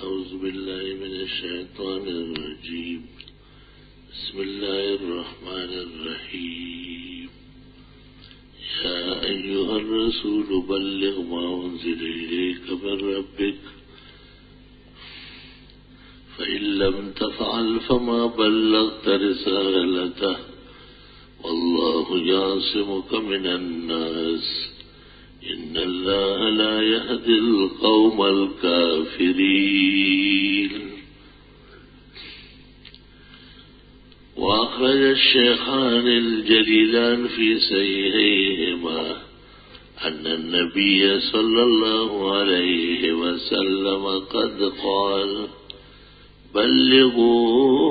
أعوذ بالله من الشيطان الرجيم. بسم الله الرحمن الرحيم. يا أيها الرسول بلغ ما أنزل إليك من ربك فإن لم تفعل فما بلغت رسالته والله يعصمك من الناس إن الله لا يهدي القوم الكافرين. وأخرج الشيخان الجليلان في صحيحيهما أن النبي صلى الله عليه وسلم قد قال بلغوا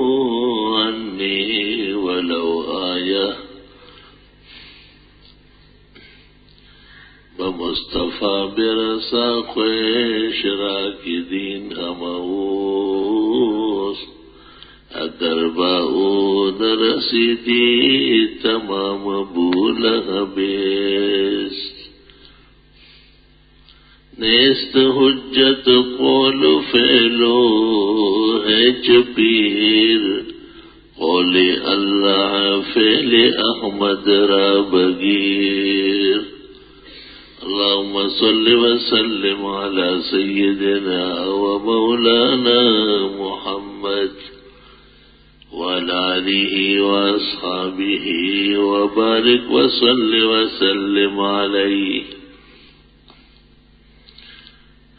عني ولو آية بمصطفى برسا خوش راکدین ہموس اگر باؤد رسیدی تمام بولہ بیست نیست حجت قول فعلو ہے چپیر قول اللہ فعل احمد را بگیر. اللهم صل وسلم على سيدنا ومولانا محمد وعلى آله وأصحابه وبارك وصل وسلم عليه.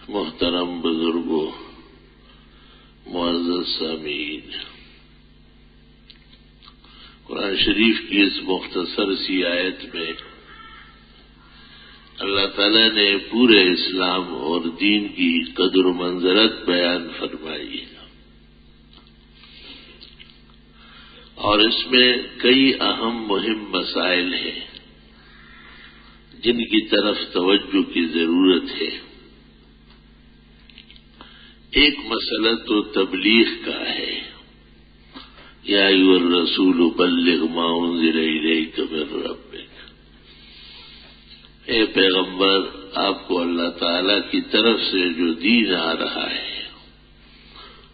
محترم بزرگوں، معزز سامعین، قرآن شریف کی اس مختصر سی آیت میں اللہ تعالیٰ نے پورے اسلام اور دین کی قدر و منزلت بیان فرمائی اور اس میں کئی اہم مہم مسائل ہیں جن کی طرف توجہ کی ضرورت ہے. ایک مسئلہ تو تبلیغ کا ہے. یا ایھا الرسول بلغ ما انزل الیک من ربک، اے پیغمبر آپ کو اللہ تعالی کی طرف سے جو دین آ رہا ہے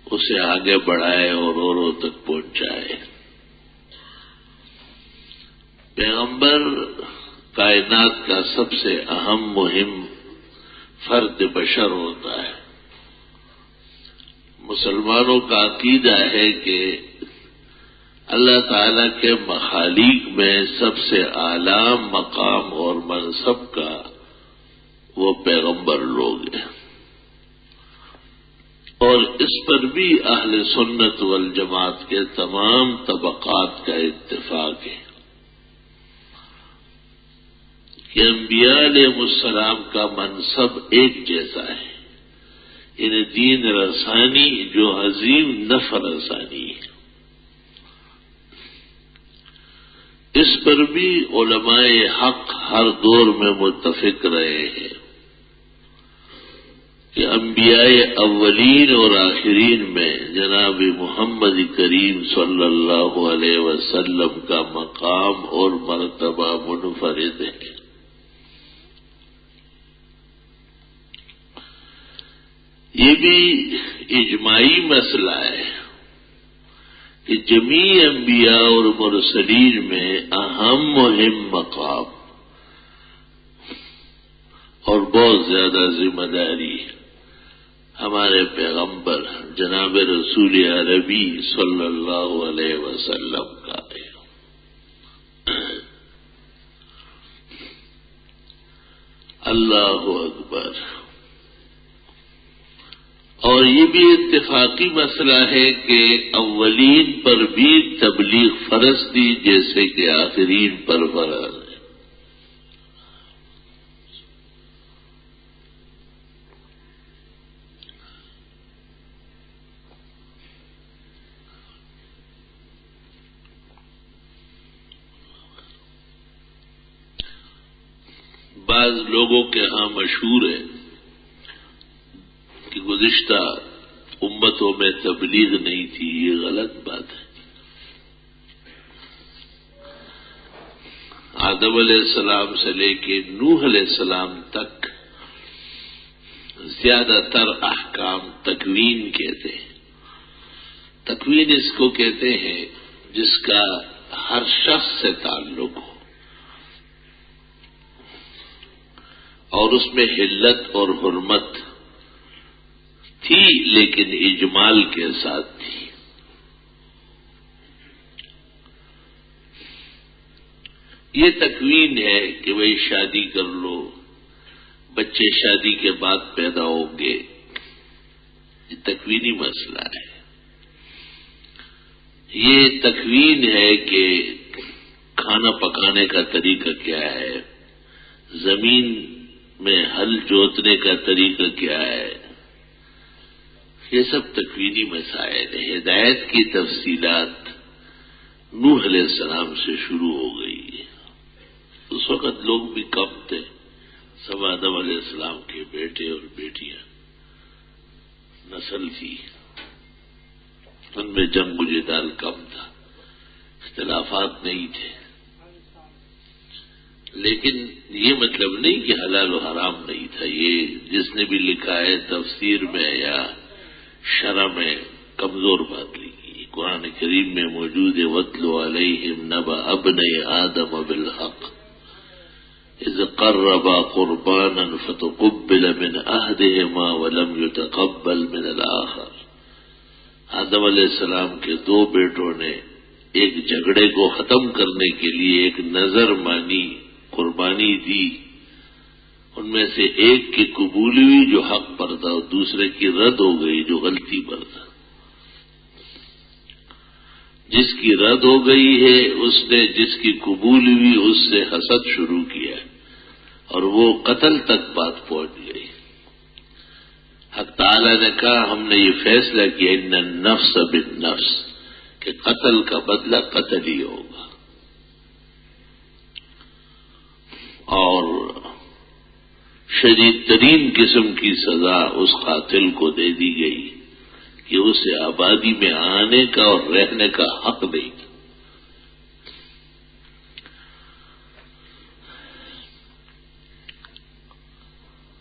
اسے آگے بڑھائے اور اوروں تک پہنچائے. پیغمبر کائنات کا سب سے اہم مہم فرد بشر ہوتا ہے. مسلمانوں کا عقیدہ ہے کہ اللہ تعالیٰ کے مخالق میں سب سے اعلیٰ مقام اور منصب کا وہ پیغمبر لوگ ہیں، اور اس پر بھی اہل سنت والجماعت کے تمام طبقات کا اتفاق ہے کہ انبیاء علیہ السلام کا منصب ایک جیسا ہے، یعنی دین رسانی جو عظیم نفع رسانی ہے. اس پر بھی علماء حق ہر دور میں متفق رہے ہیں کہ انبیاء اولین اور آخرین میں جناب محمد کریم صلی اللہ علیہ وسلم کا مقام اور مرتبہ منفرد ہے. یہ بھی اجماعی مسئلہ ہے کہ جمیع انبیاء اور مرسلین میں اہم مہم مقام اور بہت زیادہ ذمہ داری ہمارے پیغمبر جناب رسول عربی صلی اللہ علیہ وسلم کا ہے. اللہ اکبر. اور یہ بھی اتفاقی مسئلہ ہے کہ اولین پر بھی تبلیغ فرض تھی جیسے کہ آخرین پر فرض ہے. بعض لوگوں کے ہاں مشہور ہے کہ گزشتہ امتوں میں تبلیغ نہیں تھی. یہ غلط بات ہے. آدم علیہ السلام سے لے کے نوح علیہ السلام تک زیادہ تر احکام تکوین کہتے ہیں۔ تکوین اس کو کہتے ہیں جس کا ہر شخص سے تعلق ہو اور اس میں حلت اور حرمت تھی لیکن اجمال کے ساتھ تھی۔ یہ تکوین ہے کہ بھئی شادی کر لو، بچے شادی کے بعد پیدا ہوں گے، یہ تکوینی مسئلہ ہے۔ یہ تکوین ہے کہ کھانا پکانے کا طریقہ کیا ہے، زمین میں ہل جوتنے کا طریقہ کیا ہے، یہ سب تکوینی مسائل ہیں۔ ہدایت کی تفصیلات نوح علیہ السلام سے شروع ہو گئی ہے۔ اس وقت لوگ بھی کم تھے، سب آدم علیہ السلام کے بیٹے اور بیٹیاں نسل تھی، ان میں جنگ و جدال کم تھا، اختلافات نہیں تھے۔ لیکن یہ مطلب نہیں کہ حلال و حرام نہیں تھا۔ یہ جس نے بھی لکھا ہے تفسیر میں یا شرح میں کمزور بات لکھی۔ قرآن کریم میں موجود ہے وَاتْلُ عَلَيْهِمْ نَبَأَ ابْنَيْ آدَمَ بِالْحَقِّ إِذْ قَرَّبَا قُرْبَانًا فَتُقُبِّلَ مِنْ أَحَدِهِمَا وَلَمْ يُتَقَبَّلْ مِنَ الْآخَرِ۔ آدم علیہ السلام کے دو بیٹوں نے ایک جھگڑے کو ختم کرنے کے لیے ایک نظر مانی، قربانی دی۔ ان میں سے ایک کی قبول ہوئی جو حق پر تھا اور دوسرے کی رد ہو گئی جو غلطی پر تھا۔ جس کی رد ہو گئی ہے اس نے جس کی قبول ہوئی اس سے حسد شروع کیا اور وہ قتل تک بات پہنچ گئی۔ حق تعالی نے کہا ہم نے یہ فیصلہ کیا ان النفس بالنفس کہ قتل کا بدلہ قتل ہی ہوگا، اور شدید ترین قسم کی سزا اس قاتل کو دے دی گئی کہ اسے آبادی میں آنے کا اور رہنے کا حق نہیں تھا۔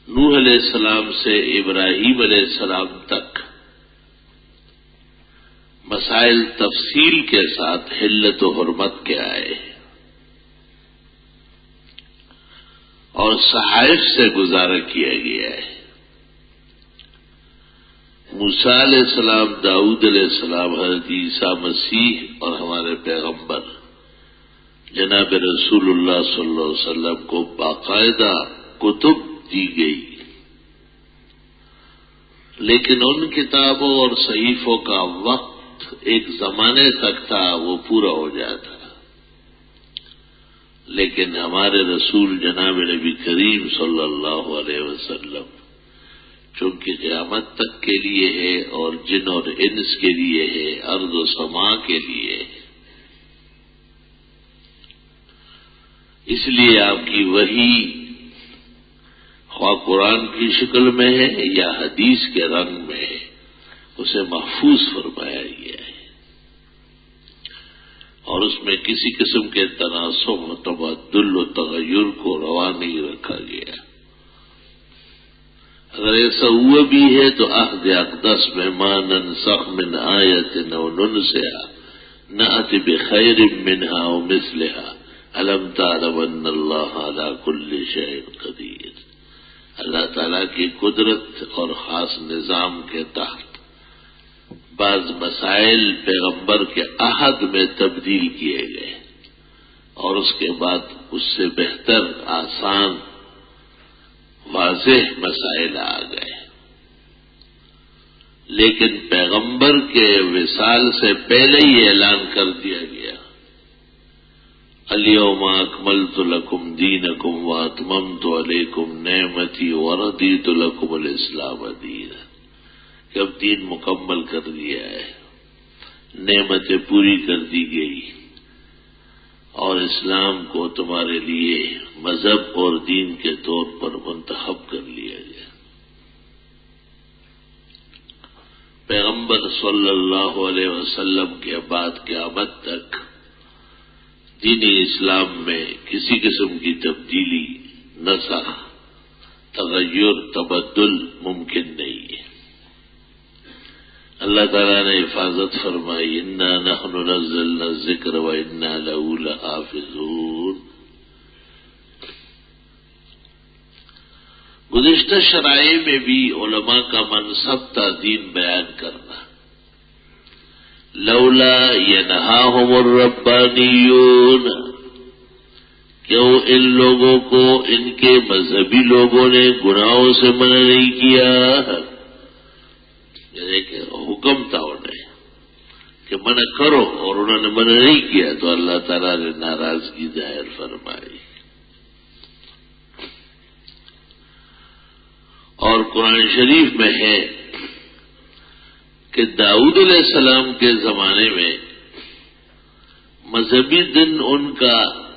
نوح علیہ السلام سے ابراہیم علیہ السلام تک مسائل تفصیل کے ساتھ حلت و حرمت کے آئے اور صحائف سے گزارا کیا گیا ہے۔ موسیٰ علیہ السلام، داؤد علیہ السلام، حضرت عیسیٰ مسیح اور ہمارے پیغمبر جناب رسول اللہ صلی اللہ علیہ وسلم کو باقاعدہ کتب دی گئی، لیکن ان کتابوں اور صحیفوں کا وقت ایک زمانے تک تھا، وہ پورا ہو جاتا۔ لیکن ہمارے رسول جناب نبی کریم صلی اللہ علیہ وسلم چونکہ قیامت تک کے لیے ہے اور جن اور انس کے لیے ہے، ارض و سما کے لیے ہے، اس لیے آپ کی وحی خواہ قرآن کی شکل میں ہے یا حدیث کے رنگ میں ہے، اسے محفوظ فرمایا گیا ہے اور اس میں کسی قسم کے تناسب، تبدل و تغیر کو روا نہیں رکھا گیا۔ اگر ایسا ہوا بھی ہے تو عہد اقدس میں ما ننسخ من آیت او ننسها نأت بخیر منها او مثلها الم تعلم ان اللہ علی کل شیء قدیر۔ اللہ تعالیٰ کی قدرت اور خاص نظام کے تحت بعض مسائل پیغمبر کے عہد میں تبدیل کیے گئے اور اس کے بعد اس سے بہتر، آسان، واضح مسائل آ گئے۔ لیکن پیغمبر کے وصال سے پہلے ہی اعلان کر دیا گیا الیوم اکملت لکم دینکم واتممت علیکم نعمتی ورضیت لکم الاسلام دینا، کہ اب دین مکمل کر دیا ہے، نعمتیں پوری کر دی گئی اور اسلام کو تمہارے لیے مذہب اور دین کے طور پر منتخب کر لیا گیا۔ پیغمبر صلی اللہ علیہ وسلم کے بعد قیامت تک دین اسلام میں کسی قسم کی تبدیلی، نسخ، تغیر تبدل ممکن نہیں ہے۔ اللہ تعالیٰ نے حفاظت فرمائی، انا نحن نزلنا الذکر وانا لہ لحافظون۔ گزشتہ شرائع میں بھی علماء کا منصب تھا دین بیان کرنا۔ لولا ینہاہم الربانیون، کیوں ان لوگوں کو ان کے مذہبی لوگوں نے گناہوں سے منع نہیں کیا؟ یعنی کہ حکم تھا انہیں کہ منع کرو اور انہوں نے منع نہیں کیا تو اللہ تعالیٰ نے ناراضگی ظاہر فرمائی۔ اور قرآن شریف میں ہے کہ داؤد علیہ السلام کے زمانے میں مذہبی دن ان کا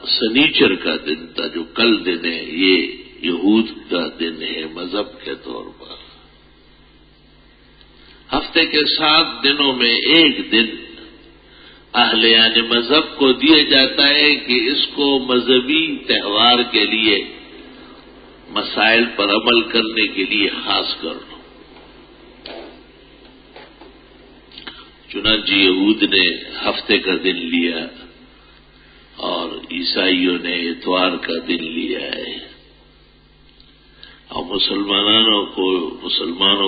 سنیچر کا دن تھا، جو کل دن ہے، یہ یہود کا دن ہے مذہب کے طور پر۔ ہفتے کے 7 دنوں میں ایک دن اہلیان مذہب کو دیا جاتا ہے کہ اس کو مذہبی تہوار کے لیے، مسائل پر عمل کرنے کے لیے خاص کر لو۔ چنانچہ یہود نے ہفتے کا دن لیا اور عیسائیوں نے اتوار کا دن لیا ہے، اور مسلمانوں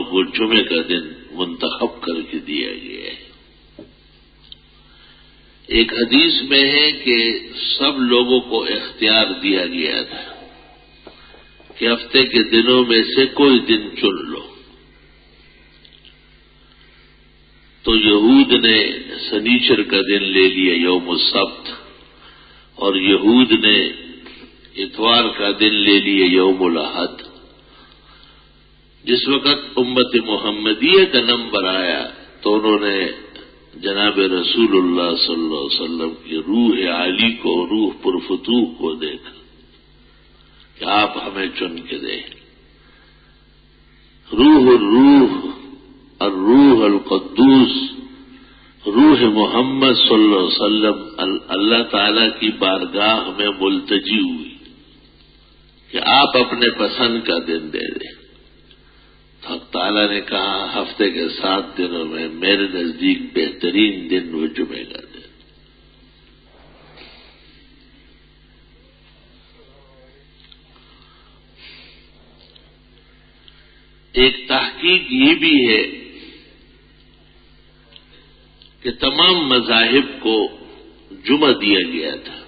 کو جمعے کا دن منتخب کر کے دیا گیا ہے۔ ایک حدیث میں ہے کہ سب لوگوں کو اختیار دیا گیا تھا کہ ہفتے کے دنوں میں سے کوئی دن چن لو، تو یہود نے سنیچر کا دن لے لیا یوم السبت، اور یہود نے اتوار کا دن لے لیا یوم الاحد۔ جس وقت امت محمدیہ کا نمبر آیا تو انہوں نے جناب رسول اللہ صلی اللہ علیہ وسلم کی روح عالی کو، روح پرفتوح کو دیکھا کہ آپ ہمیں چن کے دیں۔ الروح القدوس، روح محمد صلی اللہ علیہ وسلم اللہ تعالی کی بارگاہ میں ملتجی ہوئی کہ آپ اپنے پسند کا دن دے دیں۔ تو حق تعالیٰ نے کہا ہفتے کے 7 دنوں میں میرے نزدیک بہترین دن وہ جمعے کا دن۔ ایک تحقیق یہ بھی ہے کہ تمام مذاہب کو جمعہ دیا گیا تھا،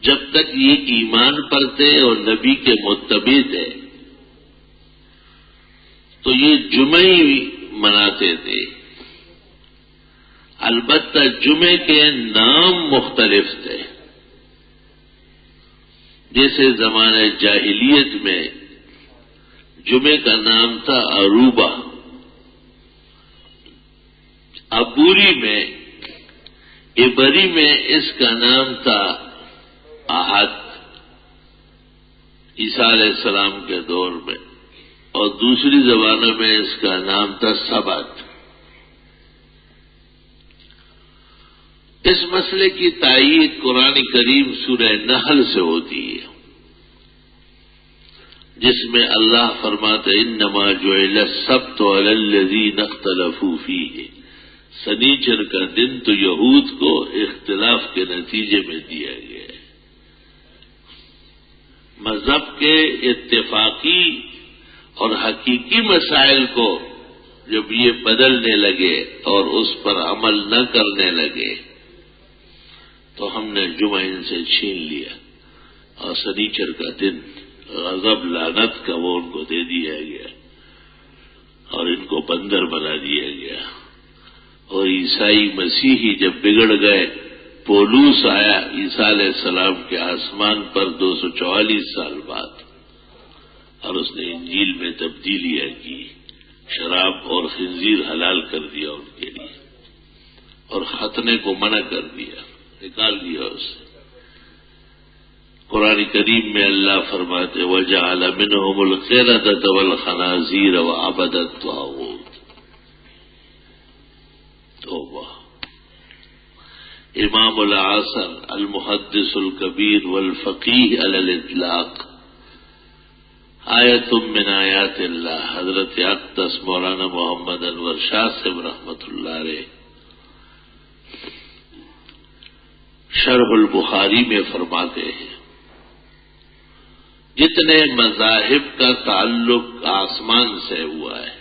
جب تک یہ ایمان پر تھے اور نبی کے متبع تھے تو یہ جمعہ ہی مناتے تھے۔ البتہ جمعے کے نام مختلف تھے، جیسے زمانہ جاہلیت میں جمعے کا نام تھا عروبہ، عبوری میں، عبری میں اس کا نام تھا احد عیسیٰ علیہ السلام کے دور میں، اور دوسری زبانوں میں اس کا نام تھا سبت۔ اس مسئلے کی تائید قرآن کریم سورہ نحل سے ہوتی ہے، جس میں اللہ فرماتا انما جعل السبت علی الذین اختلفوا فیہ، سنیچر کا دن تو یہود کو اختلاف کے نتیجے میں دیا گیا ہے۔ مذہب کے اتفاقی اور حقیقی مسائل کو جب یہ بدلنے لگے اور اس پر عمل نہ کرنے لگے تو ہم نے جمعہ ان سے چھین لیا، اور سنیچر کا دن غضب لعنت کا وہ ان کو دے دیا گیا اور ان کو بندر بنا دیا گیا۔ اور عیسائی مسیحی جب بگڑ گئے، پولوس آیا عیسیٰ علیہ السلام کے آسمان پر 244 سال بعد، اور اس نے انجیل میں تبدیلیاں کی، شراب اور خنزیر حلال کر دیا ان کے لیے، اور ختنے کو منع کر دیا، نکال دیا اسے۔ قرآن کریم میں اللہ فرماتے وَجَعَلَ مِنْهُمُ الْقِرَدَةَ وَالْخَنَازِيرَ وَعَبَدَ الطَّاغُوتَ۔ توبہ۔ امام العصر المحدث الکبیر والفقیہ علی الاطلاق آیت من آیات اللہ حضرت اقدس مولانا محمد انور شاہ صاحب رحمۃ اللہ علیہ شرح البخاری میں فرماتے ہیں جتنے مذاہب کا تعلق آسمان سے ہوا ہے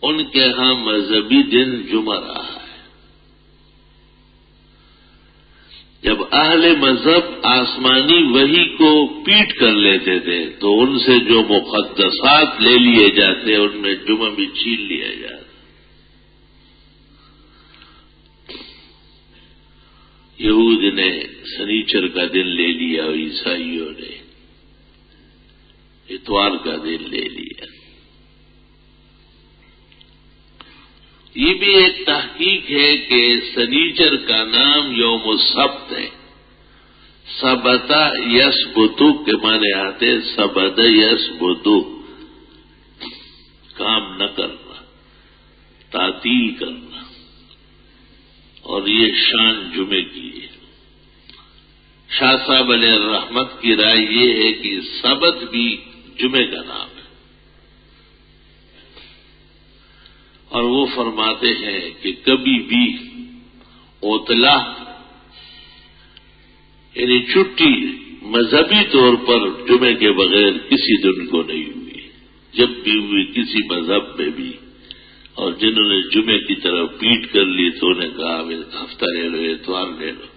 ان کے ہاں مذہبی دن جمعہ رہا ہے۔ جب اہل مذہب آسمانی وحی کو پیٹ کر لیتے تھے تو ان سے جو مقدسات لے لیے جاتے ان میں جمعہ بھی چھین لیا جاتا۔ یہود نے سنیچر کا دن لے لیا اور عیسائیوں نے اتوار کا دن لے لیا۔ یہ بھی ایک تحقیق ہے کہ سنیچر کا نام یوم السبت ہے۔ سبتا یسبتو کے معنی آتے سبد یسبتو، کام نہ کرنا، تعطیل کرنا، اور یہ شان جمعے کی ہے۔ شاہ صاحب علیہ الرحمت کی رائے یہ ہے کہ سبت بھی جمعے کا نام ہے، اور وہ فرماتے ہیں کہ کبھی بھی اوتلا یعنی چھٹی مذہبی طور پر جمعے کے بغیر کسی دن کو نہیں ہوئی، جب بھی ہوئی کسی مذہب میں بھی، اور جنہوں نے جمعے کی طرف پیٹ کر لی تو انہیں کہا ہفتہ لے لو، اتوار لے لو،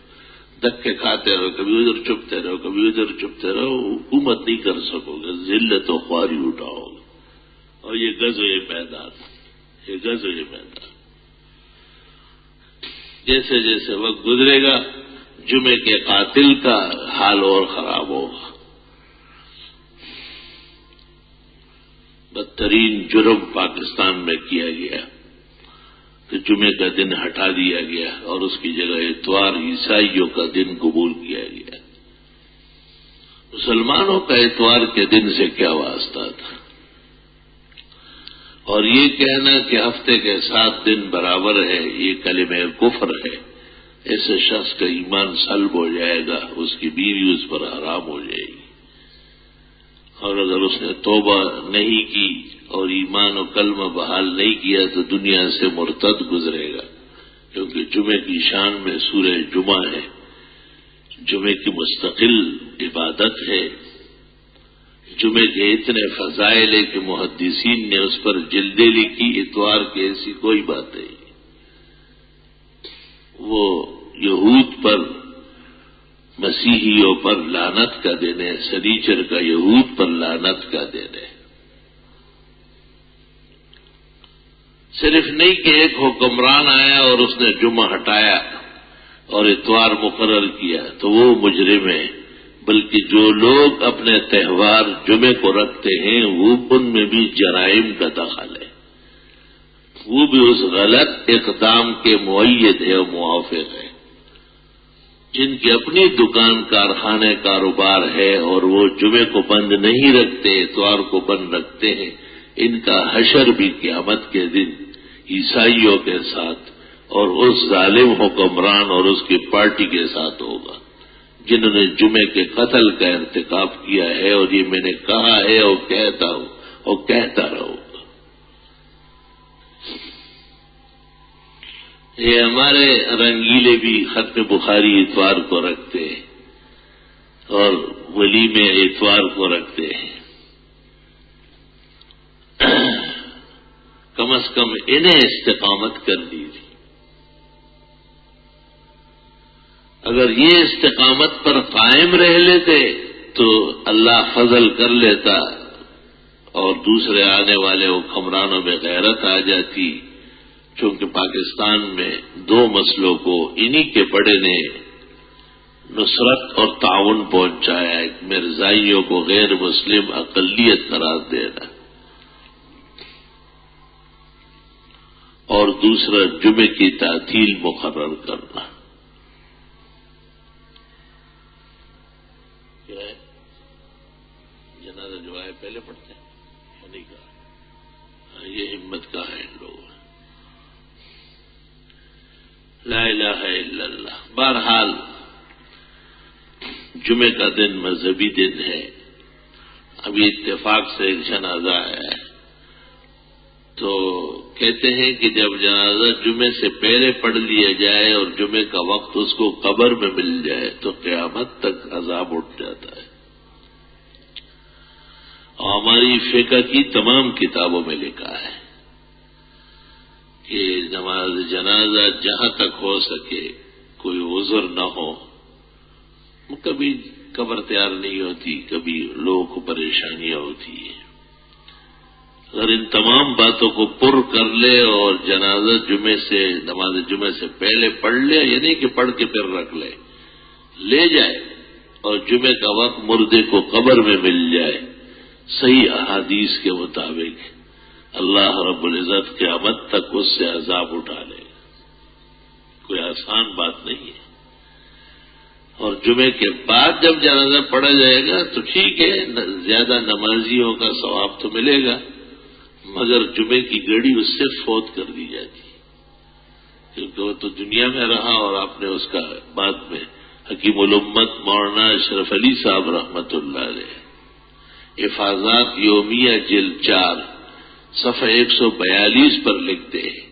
دھکے کھاتے رہو، کبھی ادھر چپتے رہو، کبھی ادھر چپتے رہو، حکومت نہیں کر سکو گے، ذلت و خواری اٹھاؤ گے۔ اور یہ غزوہ میدان، یہ غزوہ میدان، جیسے جیسے وقت گزرے گا جمعے کے قاتل کا حال اور خراب ہوگا۔ بدترین جرم پاکستان میں کیا گیا کہ جمعے کا دن ہٹا دیا گیا اور اس کی جگہ اتوار عیسائیوں کا دن قبول کیا گیا۔ مسلمانوں کا اتوار کے دن سے کیا واسطہ تھا؟ اور یہ کہنا کہ ہفتے کے 7 دن برابر ہے، یہ کلمہ کفر ہے۔ ایسے شخص کا ایمان سلب ہو جائے گا، اس کی بیوی اس پر حرام ہو جائے گی، اور اگر اس نے توبہ نہیں کی اور ایمان و کلمہ بحال نہیں کیا تو دنیا سے مرتد گزرے گا، کیونکہ جمعے کی شان میں سورہ جمعہ ہے، جمعے کی مستقل عبادت ہے، جمعے کے اتنے فضائل ہے کہ محدثین نے اس پر جلدیں لکھی، اتوار کی ایسی کوئی بات نہیں۔ وہ یہود پر، مسیحیوں پر لعنت کا دن ہے، سنیچر کا یہود پر لعنت کا دن ہے۔ صرف نہیں کہ ایک حکمران آیا اور اس نے جمعہ ہٹایا اور اتوار مقرر کیا تو وہ مجرم ہے، بلکہ جو لوگ اپنے تہوار جمعے کو رکھتے ہیں وہ ان میں بھی جرائم کا دخل ہے، وہ بھی اس غلط اقدام کے مؤید ہے اور موافق ہے۔ جن کی اپنی دکان کارخانے کاروبار ہے اور وہ جمعے کو بند نہیں رکھتے، اتوار کو بند رکھتے ہیں، ان کا حشر بھی قیامت کے دن عیسائیوں کے ساتھ اور اس ظالم حکمران اور اس کی پارٹی کے ساتھ ہوگا جنہوں نے جمعے کے قتل کا ارتکاب کیا ہے، اور یہ میں نے کہا ہے اور کہتا ہوں اور کہتا رہوں گا۔ یہ ہمارے رنگیلے بھی ختم بخاری اتوار کو رکھتے ہیں اور ولیمے اتوار کو رکھتے ہیں۔ کم از کم انہیں استقامت کرنی تھی۔ اگر یہ استقامت پر قائم رہ لیتے تو اللہ فضل کر لیتا اور دوسرے آنے والے حکمرانوں میں غیرت آ جاتی، چونکہ پاکستان میں 2 مسئلوں کو انہی کے بڑے نے نصرت اور تعاون پہنچایا ہے، مرزائیوں کو غیر مسلم اقلیت قرار دینا، اور دوسرا جمعے کی تعطیل مقرر کرنا۔ جنازہ جو ہے پہلے پڑھتے ہیں نہیں کہا، یہ ہمت کا ہے ان لوگوں نے۔ لا الہ الا اللہ۔ بہرحال جمعے کا دن مذہبی دن ہے، ابھی اتفاق سے ایک جنازہ آیا ہے، تو کہتے ہیں کہ جب جنازہ جمعے سے پہلے پڑھ لیا جائے اور جمعے کا وقت اس کو قبر میں مل جائے تو قیامت تک عذاب اٹھ جاتا ہے۔ اور ہماری فقہ کی تمام کتابوں میں لکھا ہے کہ نماز جنازہ جہاں تک ہو سکے کوئی عذر نہ ہو، کبھی قبر تیار نہیں ہوتی، کبھی لوگوں کو پریشانیاں ہوتی ہیں، اگر ان تمام باتوں کو پر کر لے اور جنازہ نماز جمعے سے پہلے پڑھ لے، یعنی کہ پڑھ کے پھر رکھ لے جائے اور جمعے کا وقت مردے کو قبر میں مل جائے، صحیح احادیث کے مطابق اللہ رب العزت قیامت تک اس سے عذاب اٹھا لے گا۔ کوئی آسان بات نہیں ہے۔ اور جمعے کے بعد جب جنازہ پڑھا جائے گا تو ٹھیک ہے، زیادہ نمازیوں کا ثواب تو ملے گا، مگر جمعے کی گھڑی اس سے فوت کر دی جاتی ہے، کیونکہ وہ تو دنیا میں رہا اور آپ نے اس کا بعد میں حکیم الامت مولانا اشرف علی صاحب رحمت اللہ علیہ حفاظات یومیہ جلد 4 صفحہ 142 پر لکھتے ہیں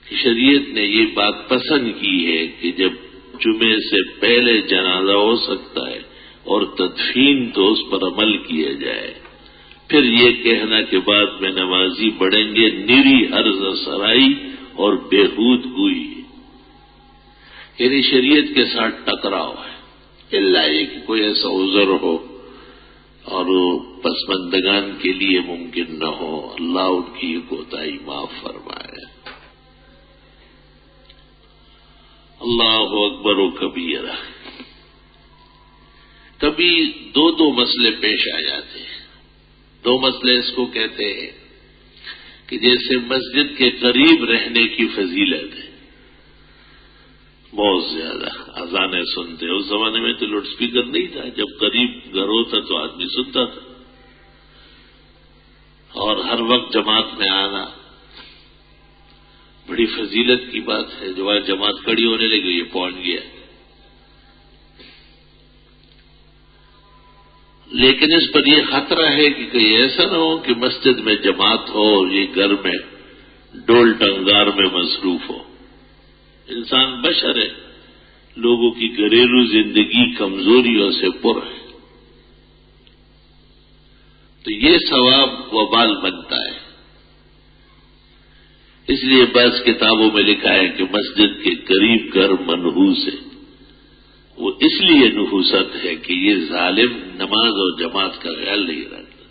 کہ شریعت نے یہ بات پسند کی ہے کہ جب جمعے سے پہلے جنازہ ہو سکتا ہے اور تدفین تو اس پر عمل کیا جائے، پھر یہ کہنا کہ بعد میں نمازی بڑھیں گے نیری عرض سرائی اور بےحود گوئی، یعنی شریعت کے ساتھ ٹکراؤ ہے، اللہ یہ کہ کوئی ایسا عذر ہو اور پسماندگان کے لیے ممکن نہ ہو، اللہ ان کی کوتاہی معاف فرمائے۔ اللہ اکبر و کبیرہ۔ کبھی دو مسئلے پیش آ جاتے ہیں۔ 2 مسئلے اس کو کہتے ہیں کہ جیسے مسجد کے قریب رہنے کی فضیلت ہے، بہت زیادہ اذانیں سنتے، اس زمانے میں تو لاؤڈ اسپیکر نہیں تھا، جب قریب گھر ہوتا تو آدمی سنتا تھا، اور ہر وقت جماعت میں آنا بڑی فضیلت کی بات ہے۔ جو جماعت کھڑی ہونے لگی یہ پہنچ گیا، لیکن اس پر یہ خطرہ ہے کہ کہیں ایسا نہ ہو کہ مسجد میں جماعت ہو اور یہ گھر میں ڈول ٹنگار میں مصروف ہو۔ انسان بشر ہے، لوگوں کی گھریلو زندگی کمزوریوں سے پر ہے، تو یہ ثواب وبال بنتا ہے۔ اس لیے بعض کتابوں میں لکھا ہے کہ مسجد کے قریب گھر منحوس ہے۔ وہ اس لیے نحوست ہے کہ یہ ظالم نماز اور جماعت کا خیال نہیں رکھتا،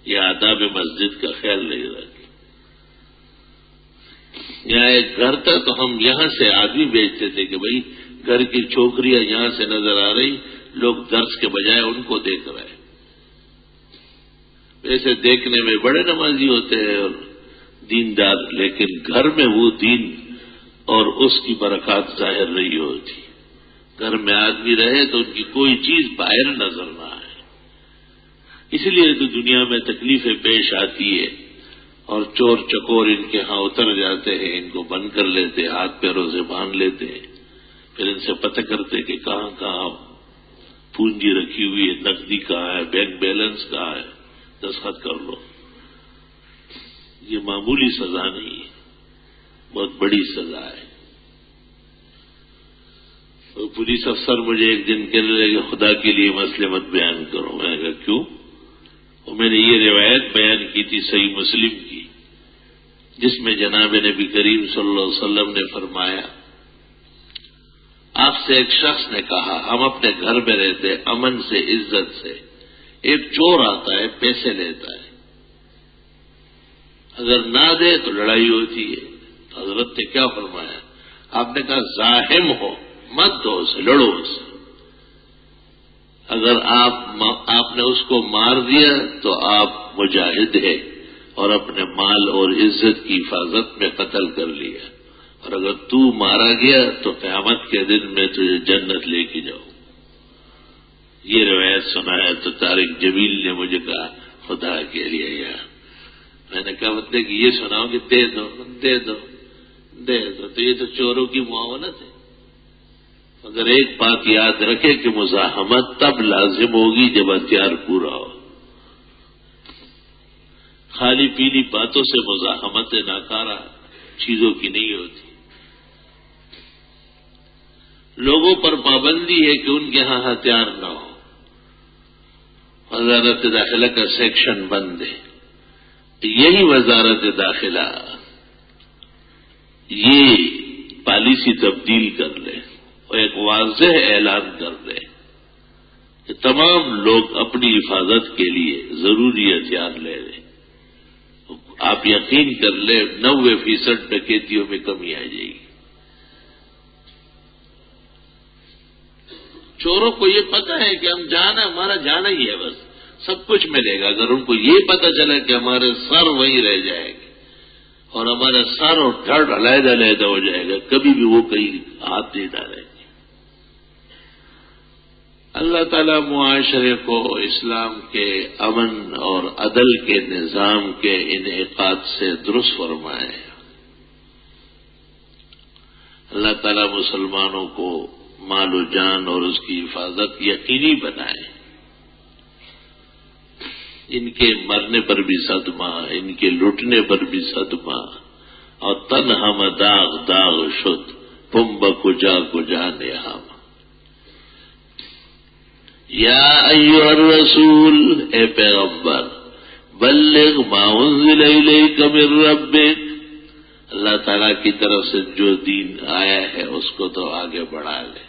یہ آداب مسجد کا خیال نہیں رکھتا۔ یہاں ایک گھر تھا تو ہم یہاں سے آدمی بیچتے تھے کہ بھئی گھر کی چھوکریاں یہاں سے نظر آ رہی، لوگ درس کے بجائے ان کو دیکھ رہے، ویسے دیکھنے میں بڑے نمازی ہوتے ہیں اور دیندار، لیکن گھر میں وہ دین اور اس کی برکات ظاہر نہیں ہوتی۔ گھر میں آدمی رہے تو ان کی کوئی چیز باہر نظر نہ آئے، اس لیے تو دنیا میں تکلیفیں پیش آتی ہے اور چور چکور ان کے ہاں اتر جاتے ہیں، ان کو بند کر لیتے، ہاتھ پیروں سے باندھ لیتے ہیں، پھر ان سے پتہ کرتے کہ کہاں کہاں پونجی رکھی ہوئی ہے، نقدی کہاں ہے، بینک بیلنس کہاں ہے، دستخط کر لو۔ یہ معمولی سزا نہیں ہے، بہت بڑی سزا ہے۔ تو پولیس افسر مجھے ایک دن کہنے لگے خدا کے لیے مسئلے مت بیان کرو۔ میں نے کہا کیوں؟ اور میں نے یہ روایت بیان کی تھی صحیح مسلم کی، جس میں جناب نبی کریم صلی اللہ علیہ وسلم نے فرمایا، آپ سے ایک شخص نے کہا ہم اپنے گھر میں رہتے امن سے عزت سے، ایک چور آتا ہے پیسے لیتا ہے، اگر نہ دے تو لڑائی ہوتی ہے۔ تو حضرت نے کیا فرمایا؟ آپ نے کہا زاہم ہو، مت دو اسے، لڑو اسے، اگر آپ نے اس کو مار دیا تو آپ مجاہد ہے اور اپنے مال اور عزت کی حفاظت میں قتل کر لیا، اور اگر تو مارا گیا تو قیامت کے دن میں تجھے جنت لے کے جاؤ۔ یہ روایت سنا ہے تو طارق جمیل نے مجھے کہا خدا کے لیے یار، میں نے کہا مطلب کہ یہ سناؤ کہ دے دو دے دو دے دو، تو یہ تو چوروں کی معاونت ہے۔ مگر ایک بات یاد رکھے کہ مزاحمت تب لازم ہوگی جب ہتھیار پورا ہو، خالی پیلی باتوں سے مزاحمت ناکارہ چیزوں کی نہیں ہوتی. لوگوں پر پابندی ہے کہ ان کے ہاں ہتھیار نہ ہو. وزارت داخلہ کا سیکشن بند ہے. یہی وزارت داخلہ یہ پالیسی تبدیل کر لے اور ایک واضح اعلان کر دے کہ تمام لوگ اپنی حفاظت کے لیے ضروری ہتھیار لے لیں. آپ یقین کر لیں 90% ڈکیتیوں میں کمی آ جائے گی. چوروں کو یہ پتہ ہے کہ ہم جانا ہمارا جانا ہی ہے، بس سب کچھ ملے گا. اگر ان کو یہ پتہ چلا کہ ہمارے سر وہیں رہ جائے گے اور ہمارا سر اور دھڑ علیحدہ علیحدہ ہو جائے گا، کبھی بھی وہ کہیں ہاتھ نہیں ڈالیں گے. اللہ تعالیٰ معاشرے کو اسلام کے امن اور عدل کے نظام کے انعقاد سے درست فرمائے. اللہ تعالیٰ مسلمانوں کو مال و جان اور اس کی حفاظت یقینی بنائے. ان کے مرنے پر بھی صدمہ، ان کے لٹنے پر بھی صدمہ. اور تن ہم داغ داغ شد پمب کجا کجا نیہم. یا ایھا الرسول، اے پیغمبر، بلغ ما انزل الیک من ربک، اللہ تعالیٰ کی طرف سے جو دین آیا ہے اس کو تو آگے بڑھا لے.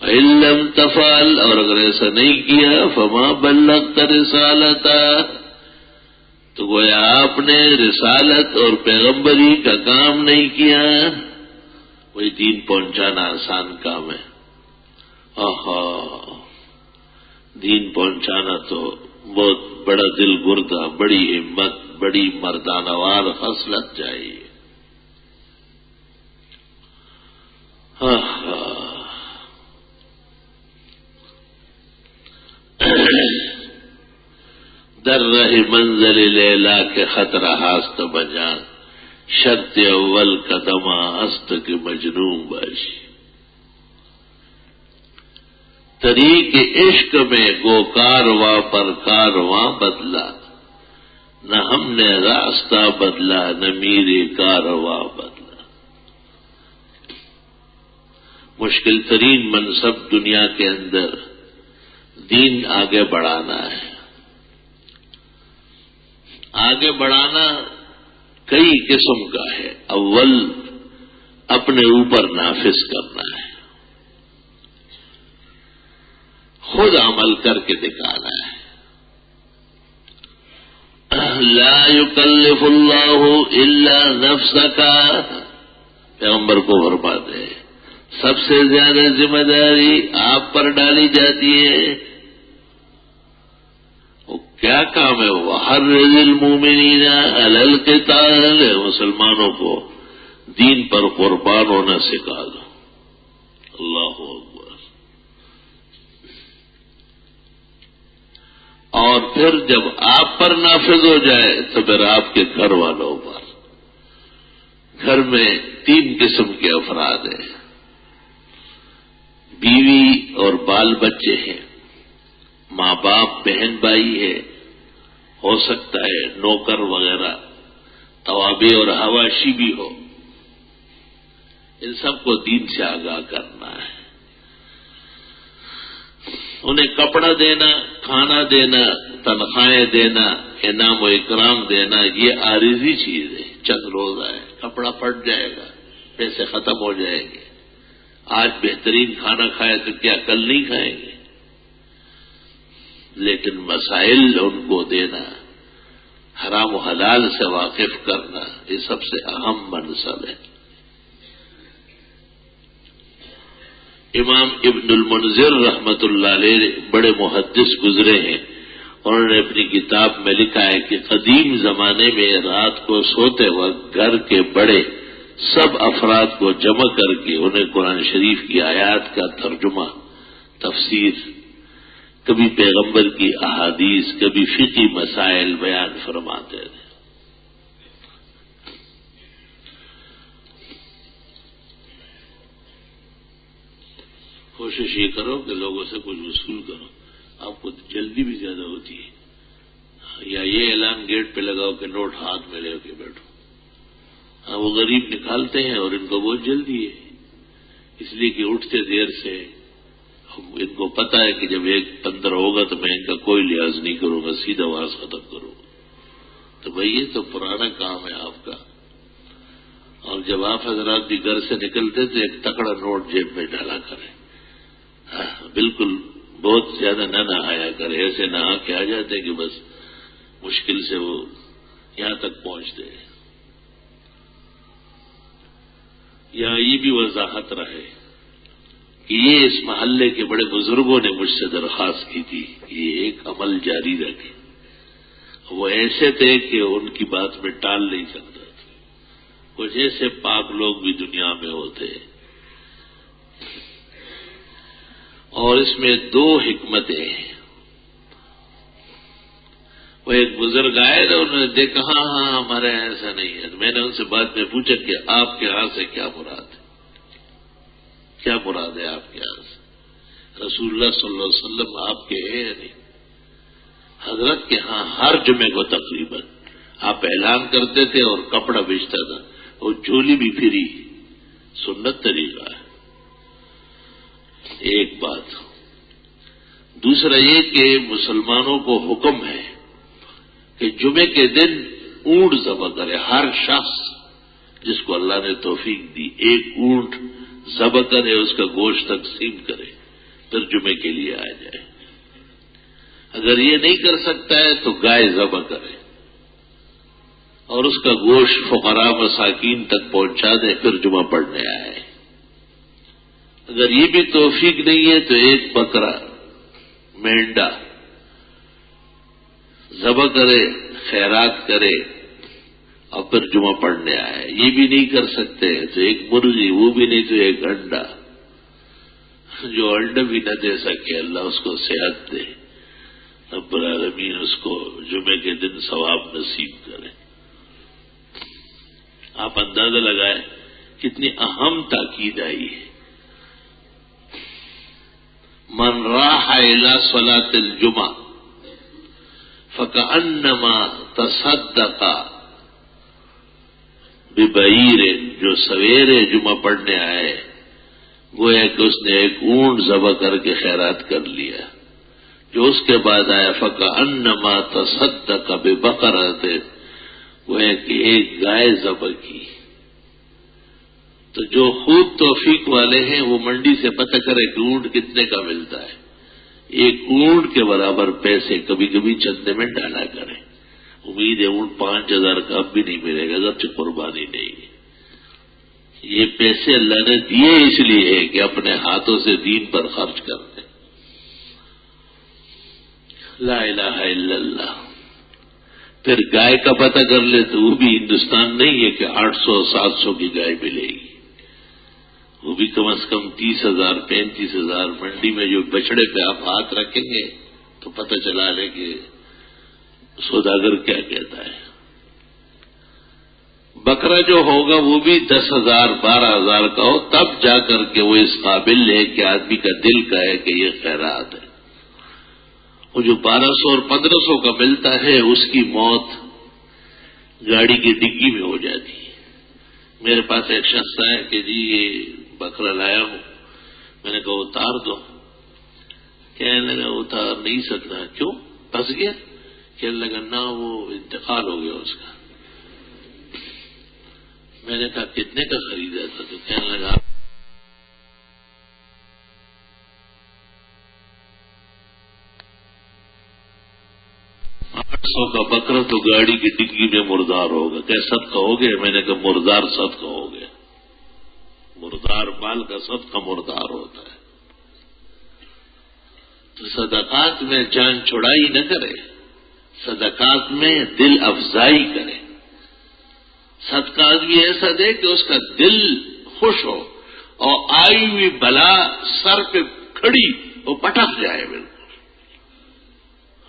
وَإِن لَّمْ تَفْعَلْ، اور اگر ایسا نہیں کیا، فَمَا بَلَّغْتَ رِسَالَتَهُ، تو گویا آپ نے رسالت اور پیغمبری کا کام نہیں کیا. وہی دین پہنچانا آسان کام ہے. دین پہنچانا تو بہت بڑا دل گردہ، بڑی ہمت، بڑی مردانہ وار خصلت چاہیے. در رہ منزل لیلا کے خطرہ ہاست بجان، شرط اول قدمہ است کے مجنون باشی. طریق عشق میں گو کارواں پر کارواں بدلا، نہ ہم نے راستہ بدلا، نہ میرے کارواں بدلا. مشکل ترین منصب دنیا کے اندر دین آگے بڑھانا ہے. آگے بڑھانا کئی قسم کا ہے. اول اپنے اوپر نافذ کرنا ہے، خود عمل کر کے دکھانا ہے. لا یکلف اللہ الا نفسک، پیغمبر کو فرماتے ہیں سب سے زیادہ ذمہ داری آپ پر ڈالی جاتی ہے. وہ کیا کام ہے؟ وحرض المؤمنین علی القتال، مسلمانوں کو دین پر قربان ہونا سکھا دو. اللہ اکبر. اور پھر جب آپ پر نافذ ہو جائے تو پھر آپ کے گھر والوں پر. گھر میں 3 قسم کے افراد ہیں، بیوی اور بال بچے ہیں، ماں باپ بہن بھائی ہے، ہو سکتا ہے نوکر وغیرہ، توابع اور حواشی بھی ہو. ان سب کو دین سے آگاہ کرنا ہے. انہیں کپڑا دینا، کھانا دینا، تنخواہیں دینا، انعام و اکرام دینا، یہ عارضی چیز ہے. چند روزہ ہے، کپڑا پھٹ جائے گا، پیسے ختم ہو جائیں گے. آج بہترین کھانا کھائے تو کیا کل نہیں کھائیں گے؟ لیکن مسائل ان کو دینا، حرام و حلال سے واقف کرنا، یہ سب سے اہم منصب ہے. امام ابن المنذر رحمت اللہ علیہ بڑے محدث گزرے ہیں. انہوں نے اپنی کتاب میں لکھا ہے کہ قدیم زمانے میں رات کو سوتے وقت گھر کے بڑے سب افراد کو جمع کر کے انہیں قرآن شریف کی آیات کا ترجمہ، تفسیر، کبھی پیغمبر کی احادیث، کبھی فقہی مسائل بیان فرماتے تھے. کوشش یہ کرو کہ لوگوں سے کچھ وصول کرو، آپ کو جلدی بھی زیادہ ہوتی ہے. یا یہ اعلان گیٹ پہ لگاؤ کہ نوٹ ہاتھ میں لے کے بیٹھو. ہاں وہ غریب نکالتے ہیں اور ان کو بہت جلدی ہے، اس لیے کہ اٹھتے دیر سے. ان کو پتا ہے کہ جب 1:15 ہوگا تو میں ان کا کوئی لحاظ نہیں کروں گا، سیدھا آواز ختم کروں گا. تو بھائی یہ تو پرانا کام ہے آپ کا. اور جب آپ حضرات بھی گھر سے نکلتے تو ایک تکڑا نوٹ جیب میں ڈالا کریں. بالکل بہت زیادہ نہ نہایا کرے، ایسے نہا کے آ جاتے کہ بس مشکل سے وہ یہاں تک پہنچتے ہیں. یہاں یہ بھی وضاحت رہے کہ یہ اس محلے کے بڑے بزرگوں نے مجھ سے درخواست کی تھی کہ یہ ایک عمل جاری رکھے. وہ ایسے تھے کہ ان کی بات میں ٹال نہیں سکتا تھا. کچھ ایسے پاک لوگ بھی دنیا میں ہوتے ہیں. اور اس میں 2 حکمتیں ہیں. وہ ایک بزرگ آئے تو انہوں نے دیکھا ہاں ہمارے یہاں ایسا نہیں ہے. میں نے ان سے بعد میں پوچھا کہ آپ کے ہاں سے کیا مراد ہے، کیا مراد ہے آپ کے ہاں سے؟ رسول اللہ صلی اللہ علیہ وسلم آپ کے ہیں یا نہیں؟ حضرت کے ہاں ہر جمعے کو تقریباً آپ اعلان کرتے تھے اور کپڑا بیچتا تھا اور چولی بھی پھری. سنت طریقہ ہے. ایک بات. دوسرا یہ کہ مسلمانوں کو حکم ہے کہ جمعے کے دن اونٹ ذبح کرے. ہر شخص جس کو اللہ نے توفیق دی ایک اونٹ ذبح کرے، اس کا گوشت تقسیم کرے، پھر جمعے کے لیے آ جائے. اگر یہ نہیں کر سکتا ہے تو گائے ذبح کرے اور اس کا گوشت فقراء مساکین تک پہنچا دے، پھر جمعہ پڑھنے آئے. اگر یہ بھی توفیق نہیں ہے تو ایک بکرا، مینڈا ذبح کرے، خیرات کرے اور پھر جمعہ پڑھنے آئے. یہ بھی نہیں کر سکتے تو ایک مرغی، وہ بھی نہیں تو ایک انڈا. جو انڈا بھی نہ دے سکے اللہ اس کو صحت دے، رب العالمین اس کو جمعے کے دن ثواب نصیب کرے. آپ اندازہ لگائیں کتنی اہم تاکید آئی ہے. من راح الى صلاة الجمعہ فکأنما تصدق ببعیر، جو سویرے جمعہ پڑھنے آئے گویا کہ اس نے ایک اونٹ ذبح کر کے خیرات کر لیا. جو اس کے بعد آیا فکأنما تصدق ببقرۃ، گویا کہ ایک گائے ذبح کی. تو جو خوب توفیق والے ہیں وہ منڈی سے پتہ کرے کہ اونٹ کتنے کا ملتا ہے. ایک اونٹ کے برابر پیسے کبھی کبھی چندے میں ڈالا کریں. امید ہے اونٹ 5000 کا اب بھی نہیں ملے گا، اگرچہ قربانی نہیں ہے. یہ پیسے اللہ نے دیے اس لیے ہے کہ اپنے ہاتھوں سے دین پر خرچ کرتے. لا الہ الا اللہ. پھر گائے کا پتہ کر لے تو وہ بھی ہندوستان نہیں ہے کہ 800-700 کی گائے ملے گی. وہ بھی کم از کم 30,000 35,000. منڈی میں جو بچڑے پہ آپ ہاتھ رکھیں گے تو پتہ چلا لے کہ سوداگر کیا کہتا ہے. بکرا جو ہوگا وہ بھی 10,000 12,000 کا ہو، تب جا کر کے وہ اس قابل ہے کہ آدمی کا دل کہے کہ یہ خیرات ہے. وہ جو 1200 اور 1500 کا ملتا ہے اس کی موت گاڑی کی ڈگی میں ہو جاتی ہے. میرے پاس ایک شخص آیا کہ جی یہ بکرا لایا ہوں. میں نے کہا اتار دو. کہنے لگا اتار نہیں سکتا. کیوں؟ پھنس گیا؟ کہنے لگا نہ وہ انتقال ہو گیا اس کا. میں نے کہا کتنے کا خریدا تھا؟ تو کہنے لگا 800 کا بکرا تو گاڑی کی ڈگی میں مردار ہوگا. کہ صدقہ ہو گیا؟ میں نے کہا مردار صدقہ ہو گیا. مردار مال کا صدقہ مردار ہوتا ہے. تو صدقات میں جان چھڑائی نہ کرے، صدقات میں دل افزائی کرے. صدقات بھی ایسا دے کہ اس کا دل خوش ہو اور آئی ہوئی بلا سر پہ کھڑی وہ پٹک جائے. بالکل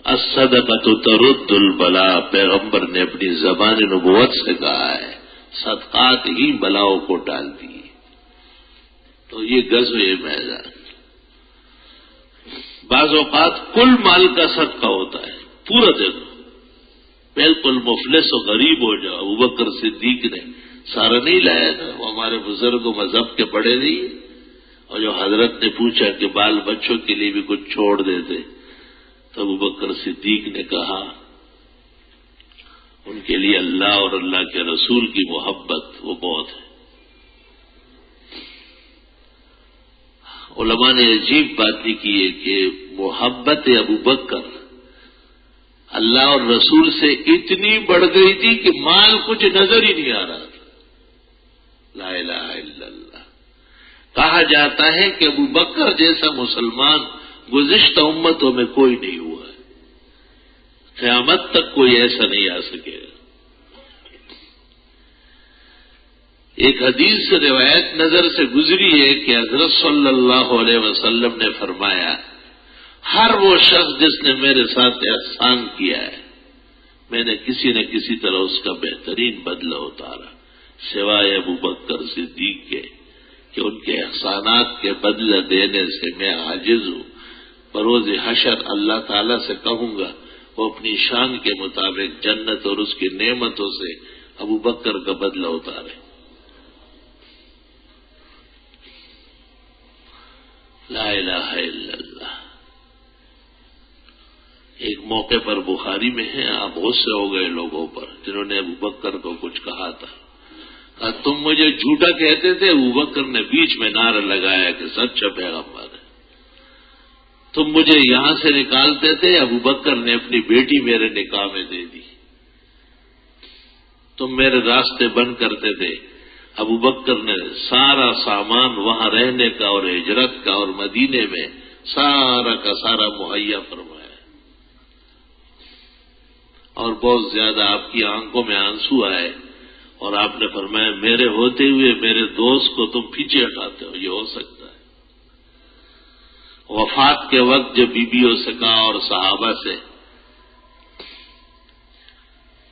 الصدقۃ ترد البلا، پیغمبر نے اپنی زبان نبوت سے کہا ہے صدقات ہی بلاؤں کو ٹالتی. تو یہ غزوہ میدان بعض اوقات کل مال کا صدقہ ہوتا ہے، پورا دے دو. بالکل مفلس و غریب ہو جاؤ. ابو بکر صدیق نے سارا نہیں لایا نا، وہ ہمارے بزرگ و مذہب کے بڑے نہیں. اور جو حضرت نے پوچھا کہ بال بچوں کے لیے بھی کچھ چھوڑ دیتے، تو ابو بکر صدیق نے کہا ان کے لیے اللہ اور اللہ کے رسول کی محبت وہ بہت ہے. علماء نے عجیب بات بھی کی ہے کہ محبت ابو بکر اللہ اور رسول سے اتنی بڑھ گئی تھی کہ مال کچھ نظر ہی نہیں آ رہا تھا. لا الہ الا اللہ. کہا جاتا ہے کہ ابو بکر جیسا مسلمان گزشتہ امتوں میں کوئی نہیں ہوا ہے، قیامت تک کوئی ایسا نہیں آ سکے گا. ایک حدیث سے روایت نظر سے گزری ہے کہ حضرت صلی اللہ علیہ وسلم نے فرمایا ہر وہ شخص جس نے میرے ساتھ احسان کیا ہے میں نے کسی نہ کسی طرح اس کا بہترین بدلہ اتارا، سوائے ابو بکر صدیق کے کہ ان کے احسانات کے بدلہ دینے سے میں عاجز ہوں. بروز حشر اللہ تعالی سے کہوں گا وہ اپنی شان کے مطابق جنت اور اس کی نعمتوں سے ابو بکر کا بدلہ اتارے. لا الہ الا اللہ. ایک موقع پر بخاری میں ہے، آپ غصے ہو گئے لوگوں پر جنہوں نے ابو بکر کو کچھ کہا تھا. کہا تم مجھے جھوٹا کہتے تھے، ابو بکر نے بیچ میں نعرہ لگایا کہ سچا پیغمبر ہے. تم مجھے یہاں سے نکالتے تھے، ابو بکر نے اپنی بیٹی میرے نکاح میں دے دی. تم میرے راستے بند کرتے تھے، ابو بکر نے سارا سامان وہاں رہنے کا اور ہجرت کا اور مدینے میں سارا کا سارا مہیا فرمایا. اور بہت زیادہ آپ کی آنکھوں میں آنسو آئے اور آپ نے فرمایا میرے ہوتے ہوئے میرے دوست کو تم پیچھے ہٹاتے ہو، یہ ہو سکتا ہے؟ وفات کے وقت جب بیویوں سے کہا اور صحابہ سے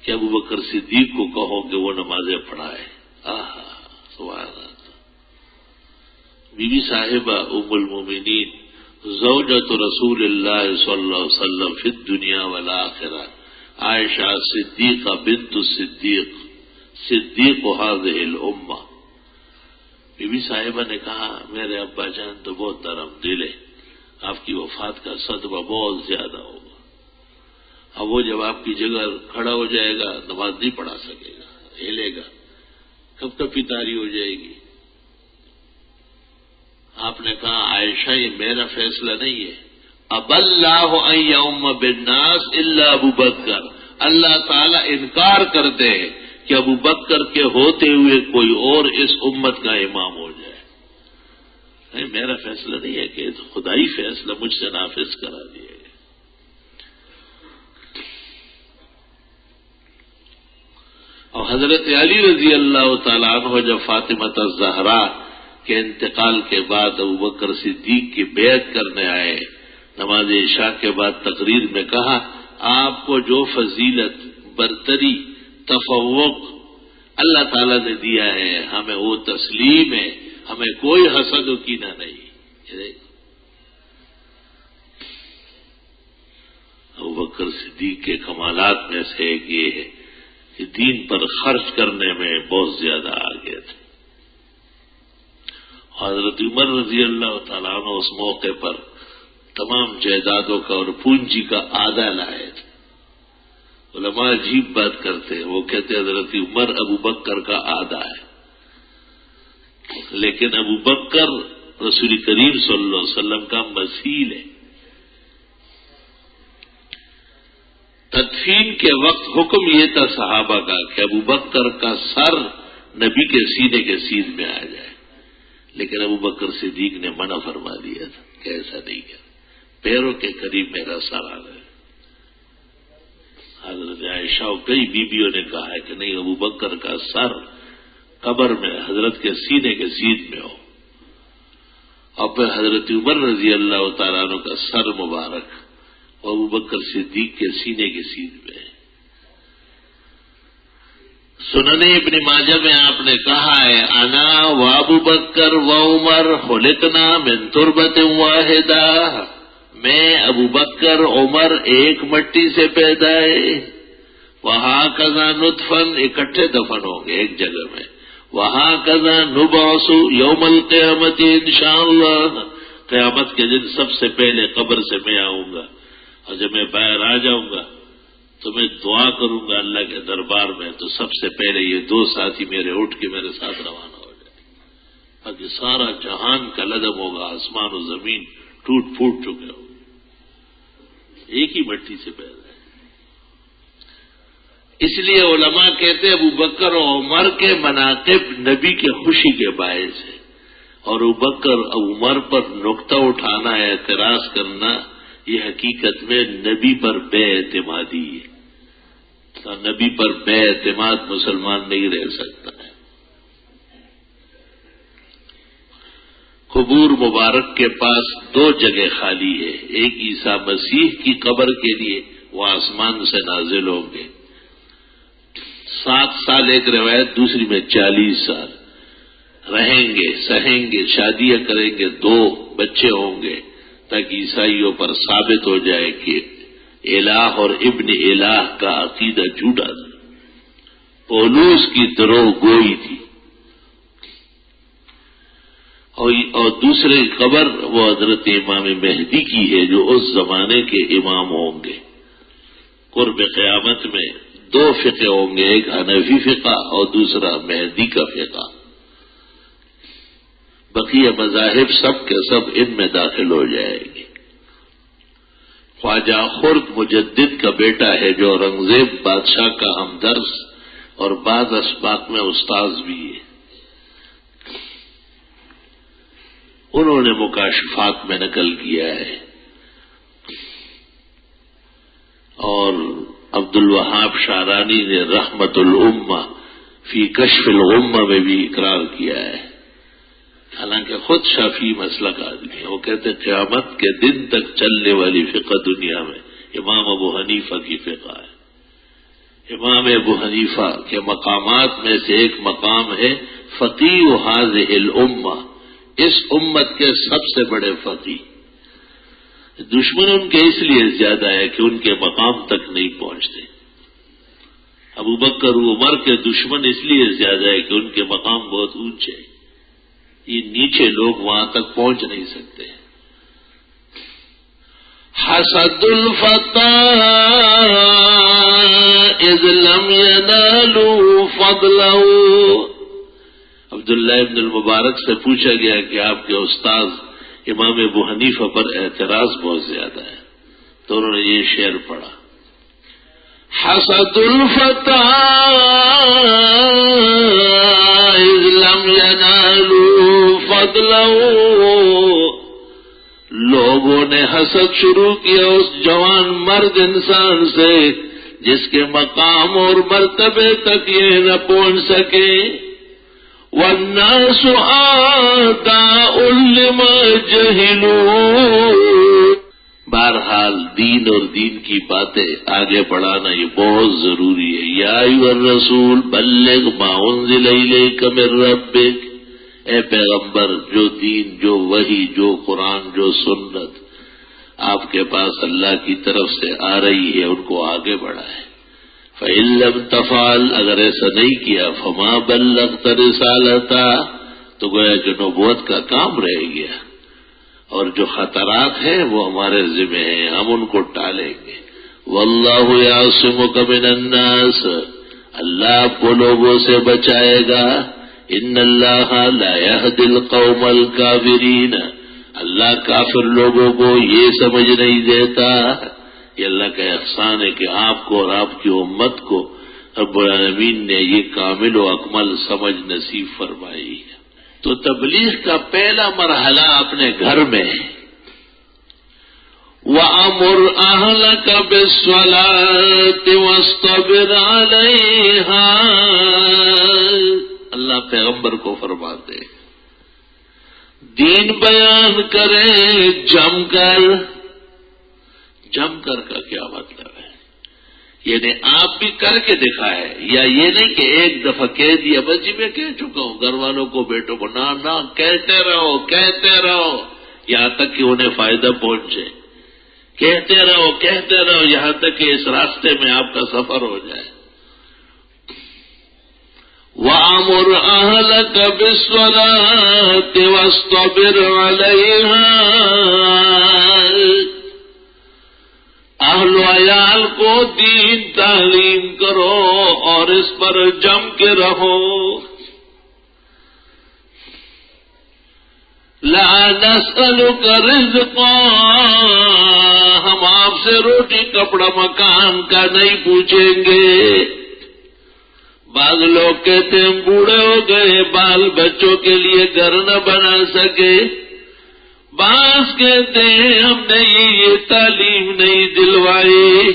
کہ ابو بکر صدیق کو کہو کہ وہ نمازیں پڑھائے. سبحان اللہ. بی بی صاحبہ ام المومنین زوجۃ رسول اللہ صلی اللہ علیہ وسلم فی الدنیا والآخرہ عائشہ صدیقہ بنت الصدیق صدیق هذه الامہ. بی بی صاحبہ نے کہا میرے ابا جان تو بہت نرم دل ہے، آپ کی وفات کا صدمہ بہت زیادہ ہوگا. اب وہ جب آپ کی جگہ کھڑا ہو جائے گا نماز نہیں پڑھا سکے گا، ہلے گا، کب تک پتاری ہو جائے گی. آپ نے کہا عائشہ یہ میرا فیصلہ نہیں ہے، اب اللہ ان یؤم بالناس الا ابو بکر. اللہ تعالیٰ انکار کرتے ہیں کہ ابو بکر کے ہوتے ہوئے کوئی اور اس امت کا امام ہو جائے. نہیں میرا فیصلہ نہیں ہے کہ خدائی فیصلہ مجھ سے نافذ کرا دیا گیا. اور حضرت علی رضی اللہ تعالیٰ عنہ جب فاطمہ الزہرا کے انتقال کے بعد ابو بکر صدیق کی بیعت کرنے آئے، نماز عشاء کے بعد تقریر میں کہا آپ کو جو فضیلت، برتری، تفوق اللہ تعالیٰ نے دیا ہے ہمیں وہ تسلیم ہے، ہمیں کوئی حسد و کینہ نہیں. ابو بکر صدیق کے کمالات میں سے ایک یہ ہے کہ دین پر خرچ کرنے میں بہت زیادہ آگے تھے. حضرت عمر رضی اللہ تعالیٰ عنہ اس موقع پر تمام جائیدادوں کا اور پونجی کا آدھا لائے تھے. علماء عجیب بات کرتے ہیں، وہ کہتے حضرت عمر ابو بکر کا آدھا ہے، لیکن ابو بکر رسول کریم صلی اللہ علیہ وسلم کا مثیل ہے. تدفین کے وقت حکم یہ تھا صحابہ کا کہ ابو بکر کا سر نبی کے سینے کے سیدھ میں آ جائے، لیکن ابو بکر صدیق نے منع فرما دیا تھا کہ ایسا نہیں کیا، پیروں کے قریب میرا سر آ گیا. حضرت عائشہ اور کئی بیویوں نے کہا ہے کہ نہیں ابو بکر کا سر قبر میں حضرت کے سینے کے سیدھ میں ہو. اور پھر حضرت عمر رضی اللہ تعالیٰ عنہ کا سر مبارک ابو بکر صدیق کے سینے کے سیدھ میں. سنن ابن ماجہ میں آپ نے کہا ہے انا و ابو بکر و عمر خلقنا من تربت واحدہ، میں ابو بکر عمر ایک مٹی سے پیدا ہے. وہاں کذا نطفن اکٹھے دفن ہوں گے ایک جگہ میں، وہاں کذا نبعث یوم القیامت انشاءاللہ، قیامت کے دن سب سے پہلے قبر سے میں آؤں گا، اور جب میں باہر آ جاؤں گا تو میں دعا کروں گا اللہ کے دربار میں، تو سب سے پہلے یہ دو ساتھی میرے اٹھ کے میرے ساتھ روانہ ہو جائیں گے، تاکہ سارا جہان کا لدم ہوگا، آسمان و زمین ٹوٹ پھوٹ چکے ہوں گے، ایک ہی مٹی سے پیدا ہے۔ اس لیے علماء کہتے ہیں ابو بکر و عمر کے مناقب نبی کے خوشی کے باعث ہے، اور ابو بکر اور عمر پر نقطہ اٹھانا، اعتراض کرنا، یہ حقیقت میں نبی پر بے اعتمادی ہے، تو نبی پر بے اعتماد مسلمان نہیں رہ سکتا ہے۔ قبور مبارک کے پاس دو جگہ خالی ہے، ایک عیسیٰ مسیح کی قبر کے لیے، وہ آسمان سے نازل ہوں گے، 7 سال ایک روایت، دوسری میں 40 سال رہیں گے، سہیں گے، شادیاں کریں گے، 2 بچے ہوں گے، تاکہ عیسائیوں پر ثابت ہو جائے کہ الہ اور ابن الہ کا عقیدہ جھوٹا تھا، پولوس کی دروغ گوئی تھی۔ اور دوسری قبر وہ حضرت امام مہدی کی ہے، جو اس زمانے کے امام ہوں گے۔ قرب قیامت میں 2 فقہ ہوں گے، ایک حنفی فقہ اور دوسرا مہدی کا فقہ، بقیہ مذاہب سب کے سب ان میں داخل ہو جائے گی۔ خواجہ خرد مجدد کا بیٹا ہے، جو اورنگزیب بادشاہ کا ہمدرس اور بعض اسباق میں استاذ بھی ہے، انہوں نے مکاشفات میں نقل کیا ہے، اور عبد الوہاب شارانی نے رحمت الامہ فی کشف الغمہ میں بھی اقرار کیا ہے، حالانکہ خود شافعی مسلک آدمی ہے۔ وہ کہتے قیامت کے دن تک چلنے والی فقہ دنیا میں امام ابو حنیفہ کی فقہ ہے۔ امام ابو حنیفہ کے مقامات میں سے ایک مقام ہے فقیہ ھذہ الامہ، اس امت کے سب سے بڑے فقیہ۔ دشمن ان کے اس لیے زیادہ ہے کہ ان کے مقام تک نہیں پہنچتے۔ ابو بکر و عمر کے دشمن اس لیے زیادہ ہے کہ ان کے مقام بہت اونچے، یہ نیچے لوگ وہاں تک پہنچ نہیں سکتے۔ حسد الفتى اذ لم ينالوا فضله، عبداللہ ابن المبارک سے پوچھا گیا کہ آپ کے استاذ امام ابو حنیفہ پر اعتراض بہت زیادہ ہے، تو انہوں نے یہ شعر پڑھا، حسد الفتى اذ لم ينالوا فضله، لوگوں نے حسد شروع کیا اس جوان مرد انسان سے جس کے مقام اور مرتبے تک یہ نہ پہنچ سکے۔ وَالنَّاسُ أَعْدَاءٌ لِمَا جَهِلُوا، بہرحال دین اور دین کی باتیں آگے بڑھانا یہ بہت ضروری ہے۔ یا ایھا الرسول بلغ ما انزل الیک من ربک، اے پیغمبر جو دین، جو وحی، جو قرآن، جو سنت آپ کے پاس اللہ کی طرف سے آ رہی ہے ان کو آگے بڑھائے۔ فَإِن لَّمْ تَفْعَلْ، اگر ایسا نہیں کیا، فَمَا بَلَّغْتَ رِسَالَتَهُ، تو گویا کہ نبوت کا کام رہ گیا، اور جو خطرات ہیں وہ ہمارے ذمہ ہیں، ہم ان کو ٹالیں گے۔ وَاللَّهُ يَعْصِمُكَ مِنَ النَّاسِ، اللہ آپ کو لوگوں سے بچائے گا۔ إِنَّ اللَّهَ لَا يَهْدِي الْقَوْمَ الْكَافِرِينَ، اللہ کافر لوگوں کو یہ سمجھ نہیں دیتا۔ یہ اللہ کا احسان ہے کہ آپ کو اور آپ کی امت کو رب العالمین نے یہ کامل و اکمل سمجھ نصیب فرمائی ہے۔ تو تبلیغ کا پہلا مرحلہ اپنے گھر میں ہے۔ وَأَمُرْ أَهْلَكَ بِالصَّلَاةِ وَاصْطَبِرْ عَلَيْهَا، اللہ پیغمبر کو فرماتے دین بیان کریں جم کر۔ جم کر کا کیا مطلب ہے؟ یعنی آپ بھی کر کے دکھائے، یا یہ نہیں کہ ایک دفعہ کہہ دیا بس جی میں کہہ چکا ہوں گھر والوں کو بیٹوں کو، نہ کہتے رہو یہاں تک کہ انہیں فائدہ پہنچے، کہتے رہو یہاں تک کہ اس راستے میں آپ کا سفر ہو جائے. وَأَمُرْ أَهْلَكَ بِالصَّلَاةِ وَاصْطَبِرْ عَلَيْهَا. اہل و عیال کو دین تعلیم کرو اور اس پر جم کے رہو. لا نسألك رزقا، ہم آپ سے روٹی کپڑا مکان کا نہیں پوچھیں گے. بعض لوگ کہتے ہیں ہم بوڑھے ہو گئے بال بچوں کے لیے گھر نہ بنا سکے. بعض کہتے ہیں ہم نے یہ تعلیم نہیں دلوائی.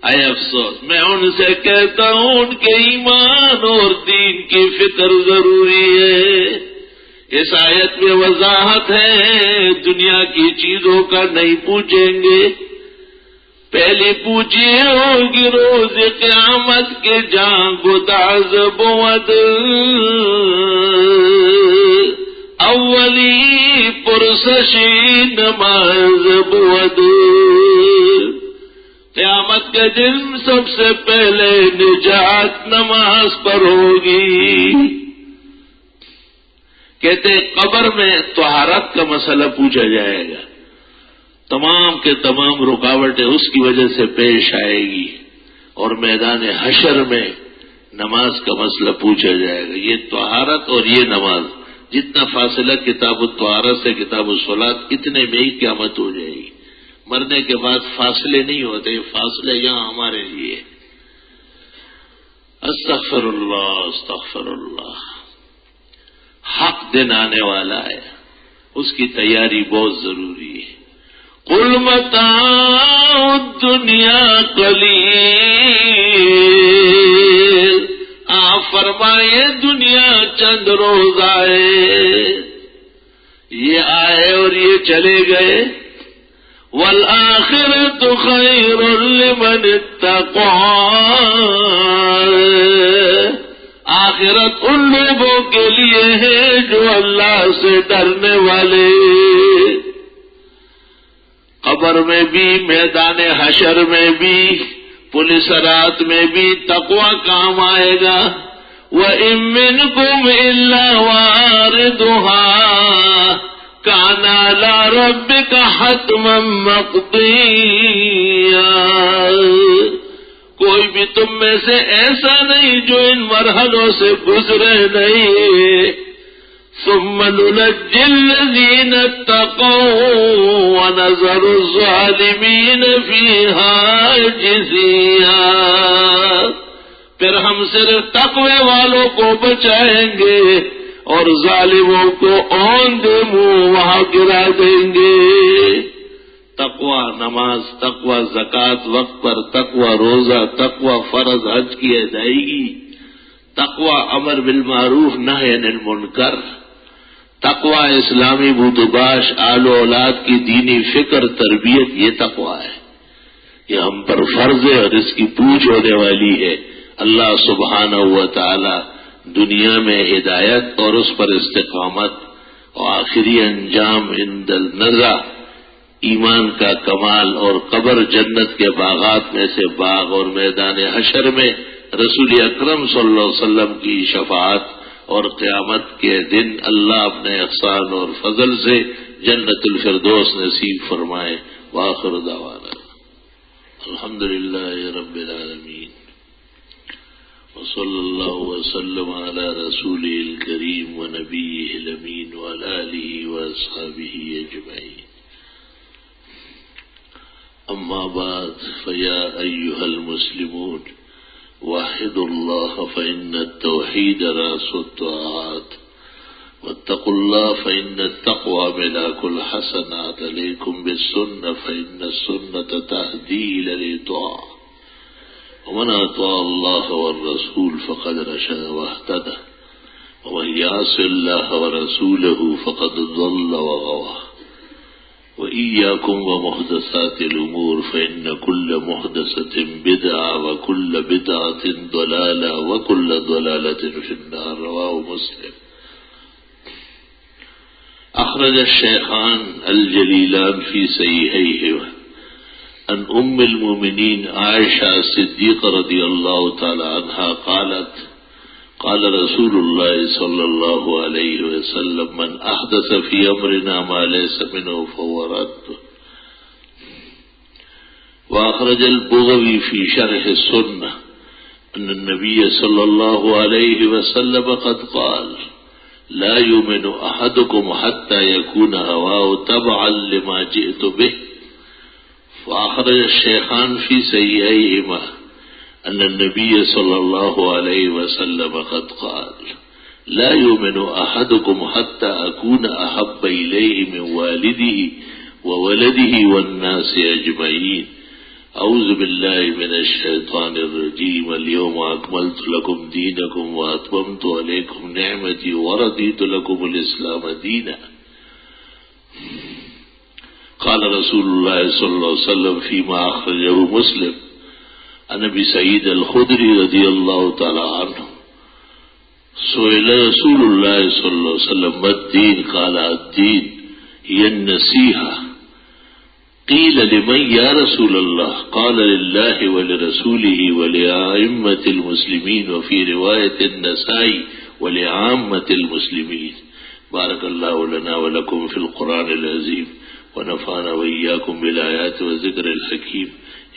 اے افسوس، میں ان سے کہتا ہوں ان کے ایمان اور دین کی فکر ضروری ہے. اس آیت میں وضاحت ہے دنیا کی چیزوں کا نہیں پوچھیں گے. پہلی پوچھیے ہوگی روز قیامت کے جان گداز بود. اولی پرسشی نماز بود. قیامت کے دن سب سے پہلے نجات نماز پر ہوگی. کہتے قبر میں طہارت کا مسئلہ پوچھا جائے گا. تمام کے تمام رکاوٹیں اس کی وجہ سے پیش آئے گی. اور میدان حشر میں نماز کا مسئلہ پوچھا جائے گا. یہ طہارت اور یہ نماز، جتنا فاصلہ کتاب الطہارت سے کتاب الصلاۃ، اتنے میں ہی قیامت ہو جائے گی. مرنے کے بعد فاصلے نہیں ہوتے، فاصلے یہاں ہمارے لیے. استغفر اللہ. حق دن آنے والا ہے، اس کی تیاری بہت ضروری ہے. قل متاع الدنیا قلیل، آپ فرمائے دنیا چند روز آئے، یہ آئے اور یہ چلے گئے. والآخرۃ خیر لمن اتقى، آخرت ان لوگوں کے لیے ہے جو اللہ سے ڈرنے والے. قبر میں بھی، میدان حشر میں بھی، پولیس رات میں بھی تقوی کام آئے گا. وَإِن مِّنكُمْ إِلَّا وَارِدُهَا كَانَ عَلَىٰ رَبِّكَ حَتْمًا مَّقْضِيًّا. کوئی بھی تم میں سے ایسا نہیں جو ان مرحلوں سے گزرے نہیں. ثم ننجي الذين اتقوا ونذر الظالمين فيها جثيا. پھر ہم صرف تقوی والوں کو بچائیں گے اور ظالموں کو اوندے منہ وہاں گرا دیں گے. تقوی نماز، تقوی زکوٰۃ وقت پر، تقوی روزہ، تقوی فرض حج کی ادائیگی، تقوی امر بالمعروف نہی عن المنکر، تقوی اسلامی بودباش آل و اولاد کی دینی فکر تربیت، یہ تقوی ہے. یہ ہم پر فرض ہے اور اس کی پوچھ ہونے والی ہے. اللہ سبحانہ و تعالی دنیا میں ہدایت اور اس پر استقامت اور آخری انجام عند النزع ایمان کا کمال اور قبر جنت کے باغات میں سے باغ اور میدان حشر میں رسول اکرم صلی اللہ علیہ وسلم کی شفاعت اور قیامت کے دن اللہ اپنے احسان اور فضل سے جنت الفردوس نصیب فرمائے. وآخر دعوانا الحمدللہ رب العالمین وصلی اللہ وسلم علی رسولہ الکریم ونبیہ الامین وعلی آلہ واصحابہ اجمعین. اما بعد فیا ایھا المسلمون وحدوا الله فإن التوحيد رأس الطاعات واتقوا الله فإن التقوى ملاك الحسنات عليكم بالسنة فإن السنة تهدي إلى الطاعة ومن أطاع الله والرسول فقد رشد واهتدى ومن يعص الله ورسوله فقد ضل وغوى. وإياكم ومحدثات الأمور فإن كل محدثة بدعة وكل بدعة ضلالة وكل ضلالة في النار. رواه مسلم. أخرج الشيخان الجليلان في صحيحيهما عن ام المؤمنین عائشہ صدیقہ رضی اللہ تعالی عنہا قالت قال رسول اللہ صلی اللہ علیہ وسلم من احدث فی امرنا ما ليس منه فهو رد. واخرج البغوی فی شرح السنہ ان النبی صلی اللہ علیہ وسلم قد قال لا يؤمن احدكم حتى يكون هواه تبعا لما جئت به. واخرج الشيخان في صحيحيهما ان النبي صلى الله عليه وسلم قد قال لا يؤمن احدكم حتى اكون احب اليه من والده وولده والناس اجمعين. اعوذ بالله من الشيطان الرجيم. اليوم اكملت لكم دينكم واتممت عليكم نعمتي ورضيت لكم الاسلام دينا. قال رسول الله صلى الله عليه وسلم فيما اخرجه مسلم عن ابي سعيد الخدري رضي الله تعالى عنه سئل رسول الله صلى الله عليه وسلم ما الدين؟ قال الدين هي النصيحة. قيل لمن يا رسول الله؟ قال لله ولرسوله ولأئمة المسلمين وفي رواية النسائي ولعامة المسلمين. بارك الله لنا ولكم في القرآن العظيم ونفعنا وإياكم بالآيات والذكر الحكيم.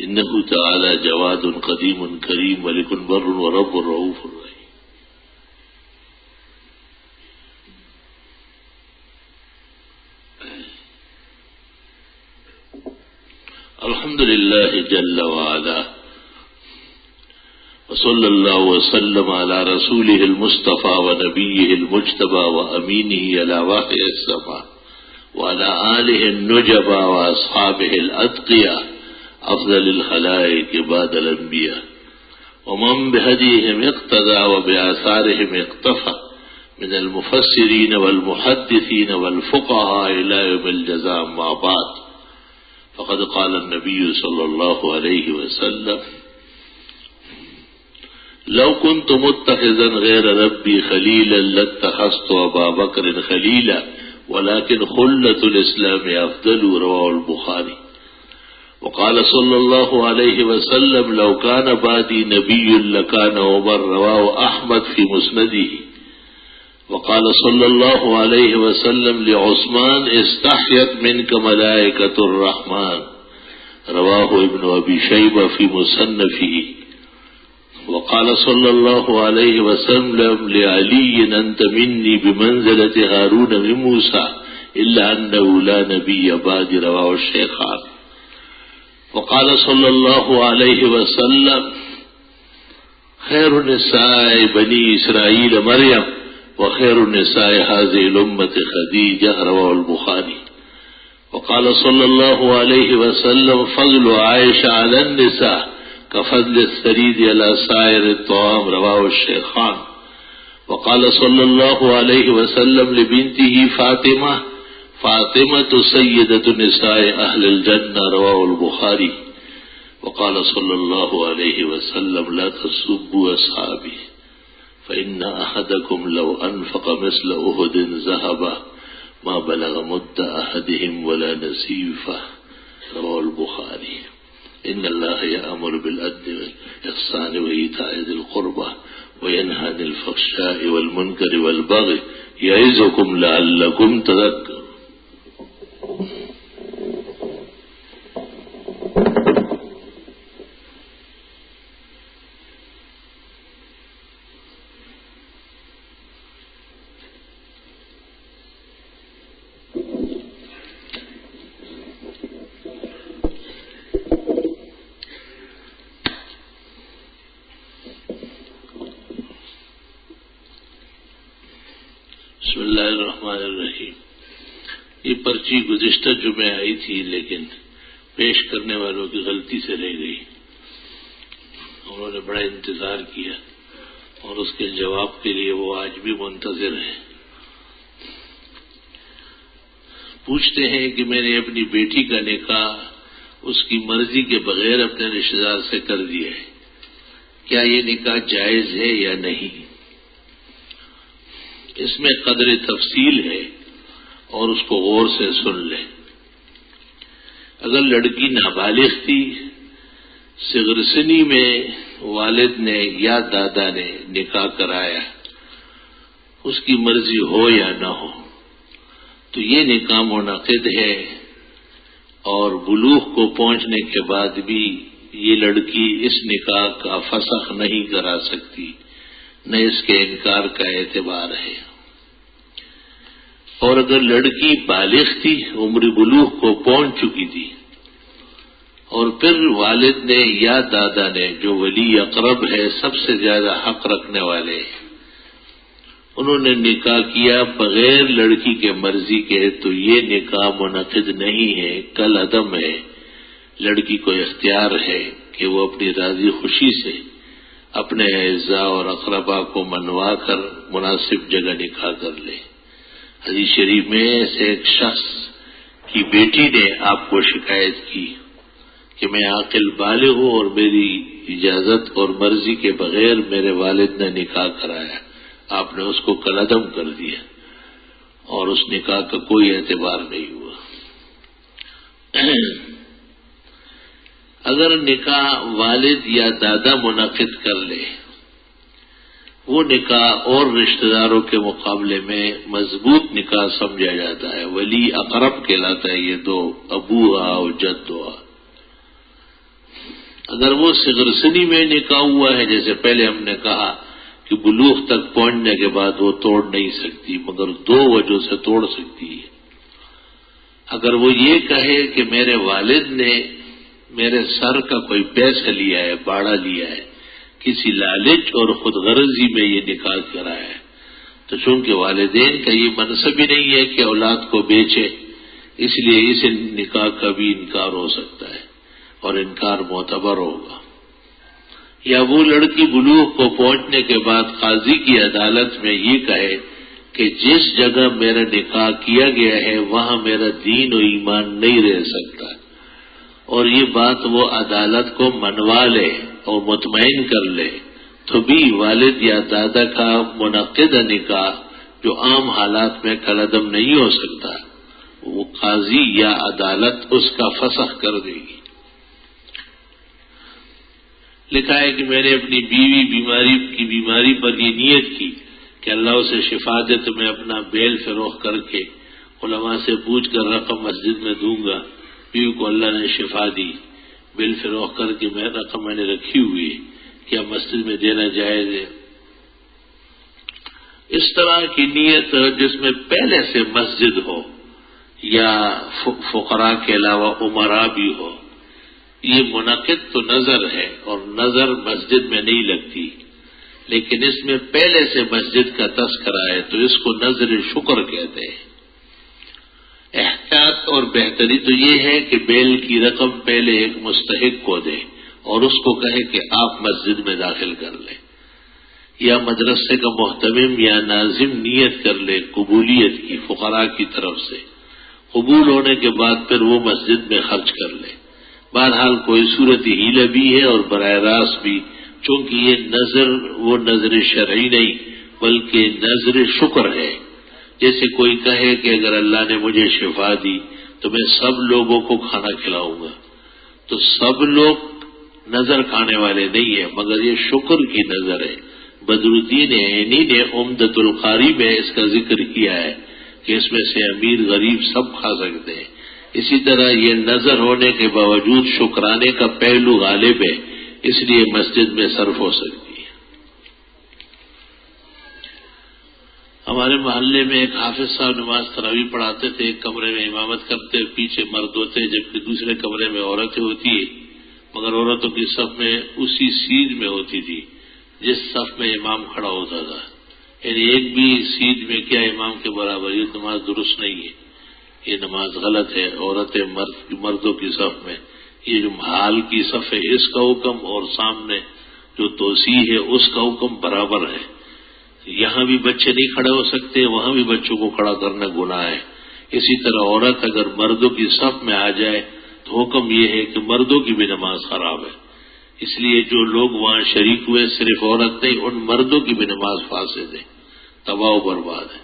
إنه تعالى جواد قديم كريم ملك بر ورب رؤوف رحيم. الحمد لله جل وعلا وصلى الله وسلم على رسوله المصطفى ونبيه المجتبى وأمينه على وحي السماء وعلى آله النجبى وأصحابه الأتقياء أفضل الخلائق بعد الأنبياء ومن بهديهم اقتدى وبآثارهم اقتفى من المفسرين والمحدثين والفقهاء إلى يوم الجزاء. ما بعد فقد قال النبي صلى الله عليه وسلم لو كنت متخذا غير ربي خليلا لاتخذت أبا بكر خليلا ولكن خلة الإسلام أفضل. رواه البخاري. وقال صلى الله عليه وسلم لو كان بعدي نبي لكان عمر. رواه أحمد في مسنده. وقال صلى الله عليه وسلم لعثمان استحيت منك ملائكة الرحمن. رواه ابن أبي شيبة في مصنفه. وقال صلى الله عليه وسلم لعلي أنت مني بمنزلة هارون من موسى إلا أنه لا نبي بعد. رواه الشيخان. وقال صلى الله عليه وسلم خير نساء بني إسرائيل مريم وخير النساء هذه الأمة خديجة. رواه البخاري. وقال صلى الله عليه وسلم فضل عائشة على النساء كفضل الثريد على سائر الطعام. رواه الشيخان. وقال صلى الله عليه وسلم لبنته فاطمة سيدة نساء أهل الجنة. رواه البخاري. وقال صلى الله عليه وسلم لا تسبوا أصحابي فإن أحدكم لو أنفق مثل أحد ذهبا ما بلغ مد أحدهم ولا نصيفه. رواه البخاري. إن الله يأمر بالعدل والإحسان وإيتاء ذي القربى وينهى عن الفحشاء والمنكر والبغي يعظكم لعلكم تذكرون. بسم اللہ الرحمن الرحیم. یہ پرچی گزشتہ جمعے آئی تھی لیکن پیش کرنے والوں کی غلطی سے رہ گئی. انہوں نے بڑا انتظار کیا اور اس کے جواب کے لیے وہ آج بھی منتظر ہیں. پوچھتے ہیں کہ میں نے اپنی بیٹی کا نکاح اس کی مرضی کے بغیر اپنے رشتہ دار سے کر دیا ہے، کیا یہ نکاح جائز ہے یا نہیں؟ اس میں قدر تفصیل ہے اور اس کو غور سے سن لیں. اگر لڑکی نابالغ تھی، صغر سنی میں والد نے یا دادا نے نکاح کرایا، اس کی مرضی ہو یا نہ ہو، تو یہ نکاح منعقد ہے، اور بلوغ کو پہنچنے کے بعد بھی یہ لڑکی اس نکاح کا فسخ نہیں کرا سکتی، نہ اس کے انکار کا اعتبار ہے۔ اور اگر لڑکی بالغ تھی، عمر بلوغ کو پہنچ چکی تھی، اور پھر والد نے یا دادا نے، جو ولی اقرب ہے، سب سے زیادہ حق رکھنے والے، انہوں نے نکاح کیا بغیر لڑکی کے مرضی کے، تو یہ نکاح منعقد نہیں ہے، کل عدم ہے۔ لڑکی کو اختیار ہے کہ وہ اپنی راضی خوشی سے اپنے اعزاء اور اقربا کو منوا کر مناسب جگہ نکاح کر لے۔ حدیث شریف میں سے ایک شخص کی بیٹی نے آپ کو شکایت کی کہ میں عاقل بالغ ہوں اور میری اجازت اور مرضی کے بغیر میرے والد نے نکاح کرایا، آپ نے اس کو کلعدم کر دیا اور اس نکاح کا کوئی اعتبار نہیں ہوا۔ اگر نکاح والد یا دادا منعقد کر لے، وہ نکاح اور رشتہ داروں کے مقابلے میں مضبوط نکاح سمجھا جاتا ہے، ولی اقرب کہلاتا ہے، یہ دو، ابو اور جد ہوا۔ اگر وہ صغر سنی میں نکاح ہوا ہے، جیسے پہلے ہم نے کہا کہ بلوغ تک پہنچنے کے بعد وہ توڑ نہیں سکتی، مگر دو وجہ سے توڑ سکتی ہے۔ اگر وہ یہ کہے کہ میرے والد نے میرے سر کا کوئی پیسہ لیا ہے، باڑا لیا ہے، کسی لالچ اور خود غرضی میں یہ نکاح کرایا ہے، تو چونکہ والدین کا یہ منصب ہی نہیں ہے کہ اولاد کو بیچے، اس لیے اس نکاح کا بھی انکار ہو سکتا ہے، اور انکار معتبر ہوگا۔ یا وہ لڑکی بلوغ کو پہنچنے کے بعد قاضی کی عدالت میں یہ کہے کہ جس جگہ میرا نکاح کیا گیا ہے وہاں میرا دین و ایمان نہیں رہ سکتا، اور یہ بات وہ عدالت کو منوا لے اور مطمئن کر لے، تو بھی والد یا دادا کا منعقدہ نکاح جو عام حالات میں کلعدم نہیں ہو سکتا، وہ قاضی یا عدالت اس کا فسخ کر دے گی۔ لکھا ہے کہ میں نے اپنی بیماری پر یہ نیت کی کہ اللہ اسے شفا دے تو میں اپنا بیل فروخت کر کے علماء سے پوچھ کر رقم مسجد میں دوں گا۔ بیوی کو اللہ نے شفا دی، بیل فروخت کر کے رقم میں نے رکھی ہوئی ہے، کیا مسجد میں دینا جائز ہے؟ اس طرح کی نیت جس میں پہلے سے مسجد ہو یا فقراء کے علاوہ عمراء بھی ہو، یہ منعقد تو نظر ہے، اور نظر مسجد میں نہیں لگتی، لیکن اس میں پہلے سے مسجد کا تذکرہ ہے تو اس کو نظر شکر کہتے ہیں۔ احتیاط اور بہتری تو یہ ہے کہ بیل کی رقم پہلے ایک مستحق کو دے اور اس کو کہے کہ آپ مسجد میں داخل کر لیں، یا مدرسے کا محتمم یا ناظم نیت کر لے قبولیت کی فقراء کی طرف سے، قبول ہونے کے بعد پھر وہ مسجد میں خرچ کر لے۔ بہرحال کوئی صورت ہیلہ بھی ہے اور براہ راست بھی، چونکہ یہ نظر وہ نظر شرعی نہیں بلکہ نظر شکر ہے۔ جیسے کوئی کہے کہ اگر اللہ نے مجھے شفا دی تو میں سب لوگوں کو کھانا کھلاؤں گا، تو سب لوگ نظر کھانے والے نہیں ہیں، مگر یہ شکر کی نظر ہے۔ بدر الدین عینی نے عمدۃ القاری میں اس کا ذکر کیا ہے کہ اس میں سے امیر غریب سب کھا سکتے ہیں۔ اسی طرح یہ نظر ہونے کے باوجود شکرانے کا پہلو غالب ہے، اس لیے مسجد میں صرف ہو سکتی ہے۔ ہمارے محلے میں ایک حافظ صاحب نماز تراویح پڑھاتے تھے، ایک کمرے میں امامت کرتے، پیچھے مرد ہوتے جبکہ دوسرے کمرے میں عورتیں ہوتی ہیں، مگر عورتوں کی صف میں اسی سیدھ میں ہوتی تھی جس صف میں امام کھڑا ہوتا تھا، یعنی ایک بھی سیدھ میں کیا امام کے برابر، یہ نماز درست نہیں ہے، یہ نماز غلط ہے۔ عورتیں مردوں کی صف میں، یہ جو حال کی صف ہے اس کا حکم اور سامنے جو توسیع ہے اس کا حکم برابر ہے۔ یہاں بھی بچے نہیں کھڑے ہو سکتے، وہاں بھی بچوں کو کھڑا کرنا گناہ ہے۔ اسی طرح عورت اگر مردوں کی صف میں آ جائے تو حکم یہ ہے کہ مردوں کی بھی نماز خراب ہے، اس لیے جو لوگ وہاں شریک ہوئے صرف عورت نہیں، ان مردوں کی بھی نماز فاسد ہے، تباہ و برباد ہے۔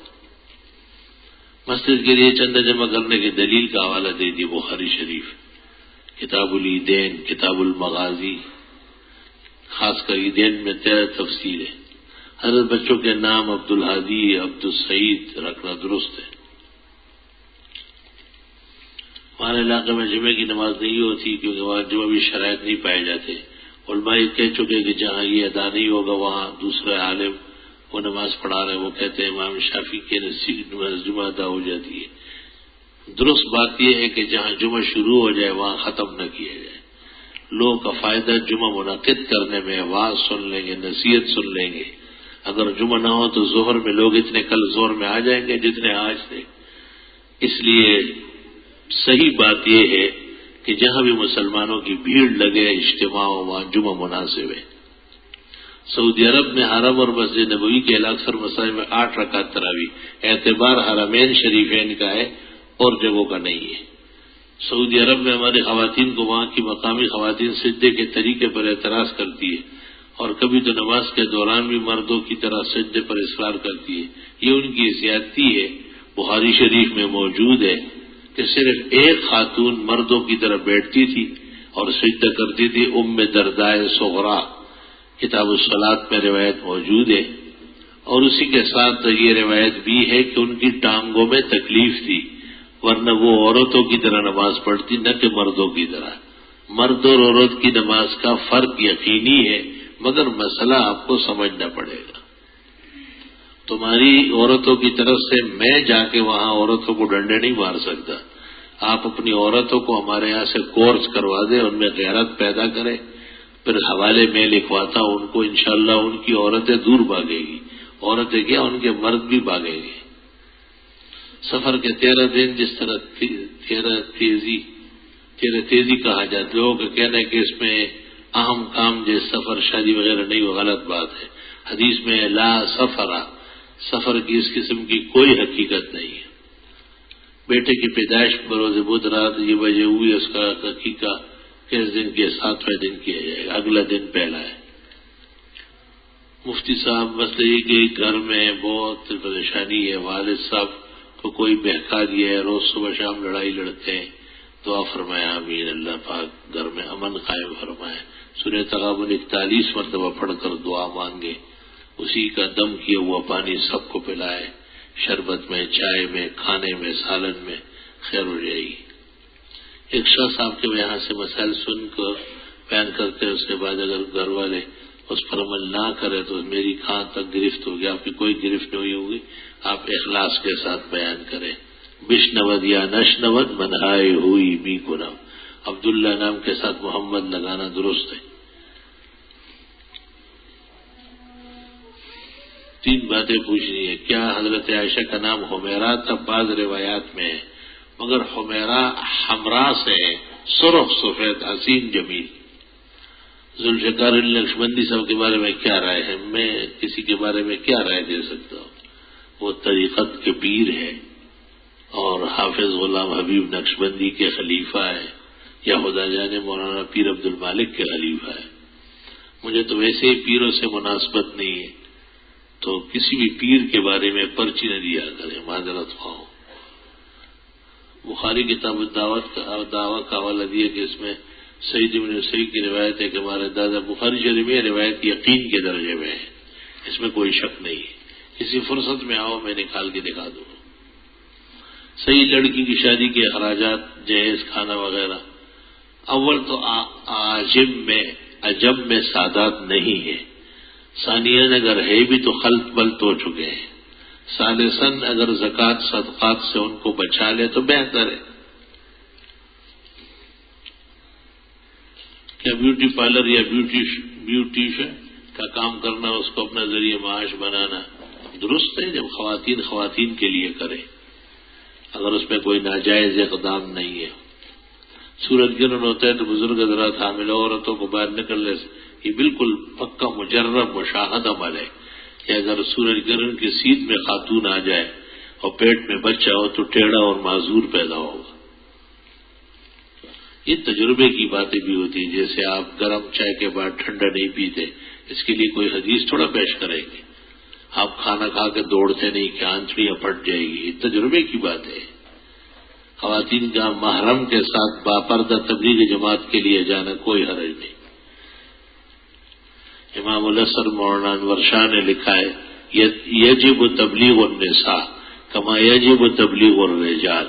مسجد کے لیے چندہ جمع کرنے کی دلیل کا حوالہ دے دی بخاری شریف۔ کتاب العیدین، کتاب المغازی، خاص کر عیدین میں 13 تفسیر ہے۔ حضرت بچوں کے نام عبدالحادی، عبدالسعید رکھنا درست ہے۔ ہمارے علاقے میں جمعے کی نماز نہیں ہوتی کیونکہ وہاں جمعہ بھی شرائط نہیں پائے جاتے۔ علماء کہہ چکے کہ جہاں یہ ادا نہیں ہوگا وہاں دوسرے عالم وہ نماز پڑھا رہے، وہ کہتے ہیں امام شافعی کے نزدیک جمعہ ادا ہو جاتی ہے۔ درست بات یہ ہے کہ جہاں جمعہ شروع ہو جائے وہاں ختم نہ کیا جائے۔ لوگ کا فائدہ جمعہ منعقد کرنے میں، واعظ سن لیں گے، نصیحت سن لیں گے۔ اگر جمعہ نہ ہو تو ظہر میں لوگ اتنے کل زور میں آ جائیں گے جتنے آج تھے۔ اس لیے صحیح بات یہ ہے کہ جہاں بھی مسلمانوں کی بھیڑ لگے، اجتماع ہو، وہاں جمعہ مناسب ہے۔ سعودی عرب میں حرم اور مسجد نبوی کے اکثر مساجد میں 8 رکعت تراویح اعتبار حرمین شریفین کا ہے اور جگہوں کا نہیں ہے۔ سعودی عرب میں ہماری خواتین کو وہاں کی مقامی خواتین سجدے کے طریقے پر اعتراض کرتی ہے اور کبھی تو نماز کے دوران بھی مردوں کی طرح سجدے پر اصرار کرتی ہے۔ یہ ان کی زیادتی ہے۔ بخاری شریف میں موجود ہے کہ صرف ایک خاتون مردوں کی طرح بیٹھتی تھی اور سجدہ کرتی تھی، ام دردائے صغرا، کتاب الصلاۃ میں روایت موجود ہے۔ اور اسی کے ساتھ یہ روایت بھی ہے کہ ان کی ٹانگوں میں تکلیف تھی، ورنہ وہ عورتوں کی طرح نماز پڑھتی، نہ کہ مردوں کی طرح۔ مرد اور عورت کی نماز کا فرق یقینی ہے، مگر مسئلہ آپ کو سمجھنا پڑے گا۔ تمہاری عورتوں کی طرف سے میں جا کے وہاں عورتوں کو ڈنڈے نہیں مار سکتا۔ آپ اپنی عورتوں کو ہمارے یہاں سے کورس کروا دیں، ان میں غیرت پیدا کریں، پھر حوالے میں لکھواتا ہوں ان کو، انشاءاللہ ان کی عورتیں دور بھاگے گی۔ عورتیں کیا، ان کے مرد بھی بھاگیں گے۔ سفر کے 13 دن جس طرح تیزی کہا جاتا ہے، لوگوں کا کہنا ہے کہ اس میں اہم کام جیسے سفر شادی وغیرہ نہیں، وہ غلط بات ہے۔ حدیث میں لا سفر کی اس قسم کی کوئی حقیقت نہیں ہے۔ بیٹے کی پیدائش بروز بدھ رات یہ بجے ہوئی، اس کا عقیقہ کس دن کے 7ویں دن کیا جائے گا، اگلا دن پہلا ہے۔ مفتی صاحب مسئلہ یہ کہ گھر میں بہت پریشانی ہے، والد صاحب کو کوئی بہکا دیا ہے، روز صبح شام لڑائی لڑتے ہیں، دعا فرمایا آمین، اللہ پاک گھر میں امن قائم فرمائے۔ سورہ تغابن 41 مرتبہ پڑھ کر دعا مانگے، اسی کا دم کیا ہوا پانی سب کو پلائے، شربت میں، چائے میں، کھانے میں، سالن میں، خیر ہو جائے گی۔ ایک شخص آپ کے یہاں سے مسائل سن کر بیان کرتے ہیں، اس کے بعد اگر گھر والے اس پر عمل نہ کرے تو میری کہاں تک گرفت ہوگی؟ آپ کی کوئی گرفت نہیں ہوگی، آپ اخلاص کے ساتھ بیان کریں۔ بشنود یا نشنود منہائے ہوئی می کنم، عبداللہ نام کے ساتھ محمد لگانا درست ہے۔ 3 باتیں پوچھنی ہے۔ کیا حضرت عائشہ کا نام حمیرہ تھا؟ بعض روایات میں ہے، مگر حمیرہ حمراء سے ہے، سرخ سفید حسین جمیل۔ ذوالفقار نقشبندی صاحب کے بارے میں کیا رائے ہے؟ میں کسی کے بارے میں کیا رائے دے سکتا ہوں؟ وہ طریقت کے پیر ہے اور حافظ غلام حبیب نقشبندی کے خلیفہ ہے، یا خدا جانے مولانا پیر عبد المالک کے خلیفہ ہے۔ مجھے تو ویسے ہی پیروں سے مناسبت نہیں ہے، تو کسی بھی پیر کے بارے میں پرچی نہ دیا کریں، معذرت خواہ۔ بخاری کتاب دعوت کا حوالہ دیا کہ اس میں سعید بن سعید کی روایت ہے کہ ہمارے دادا، بخاری شریف میں روایت یقین کے درجے میں ہے، اس میں کوئی شک نہیں ہے۔ کسی فرصت میں آؤ، میں نکال کے دکھا دوں۔ صحیح لڑکی کی شادی کے اخراجات، جہیز، کھانا وغیرہ، اول تو عجم میں سادات نہیں ہے، ثانیاً اگر ہے بھی تو خلط بلط ہو چکے ہیں، ثالثاً اگر زکوٰۃ صدقات سے ان کو بچا لے تو بہتر ہے۔ کیا بیوٹی پارلر یا بیوٹیشن کا کام کرنا، اس کو اپنا ذریعہ معاش بنانا درست ہے؟ جب خواتین کے لیے کرے، اگر اس میں کوئی ناجائز اقدام نہیں ہے۔ سورج گرہن ہوتا ہے تو بزرگ حضرات حاملہ عورتوں کو باہر نکلنے سے، یہ بالکل پکا مجرب مشاہد عمل ہے کہ اگر سورج گرہن کی سیدھ میں خاتون آ جائے اور پیٹ میں بچہ ہو تو ٹیڑھا اور معذور پیدا ہوگا۔ یہ تجربے کی باتیں بھی ہوتی ہیں، جیسے آپ گرم چائے کے بعد ٹھنڈا نہیں پیتے، اس کے لیے کوئی حدیث تھوڑا پیش کریں گے۔ آپ کھانا کھا کے دوڑتے نہیں کہ آنچڑیاں پھٹ جائے گی، یہ تجربے کی بات ہے۔ خواتین کا محرم کے ساتھ باپردہ تبلیغ جماعت کے لیے جانا کوئی حرج نہیں۔ امام الاسر مولانا انور شاہ نے لکھا ہے یجب تبلیغ النساء کما یجب تبلیغ الرجال،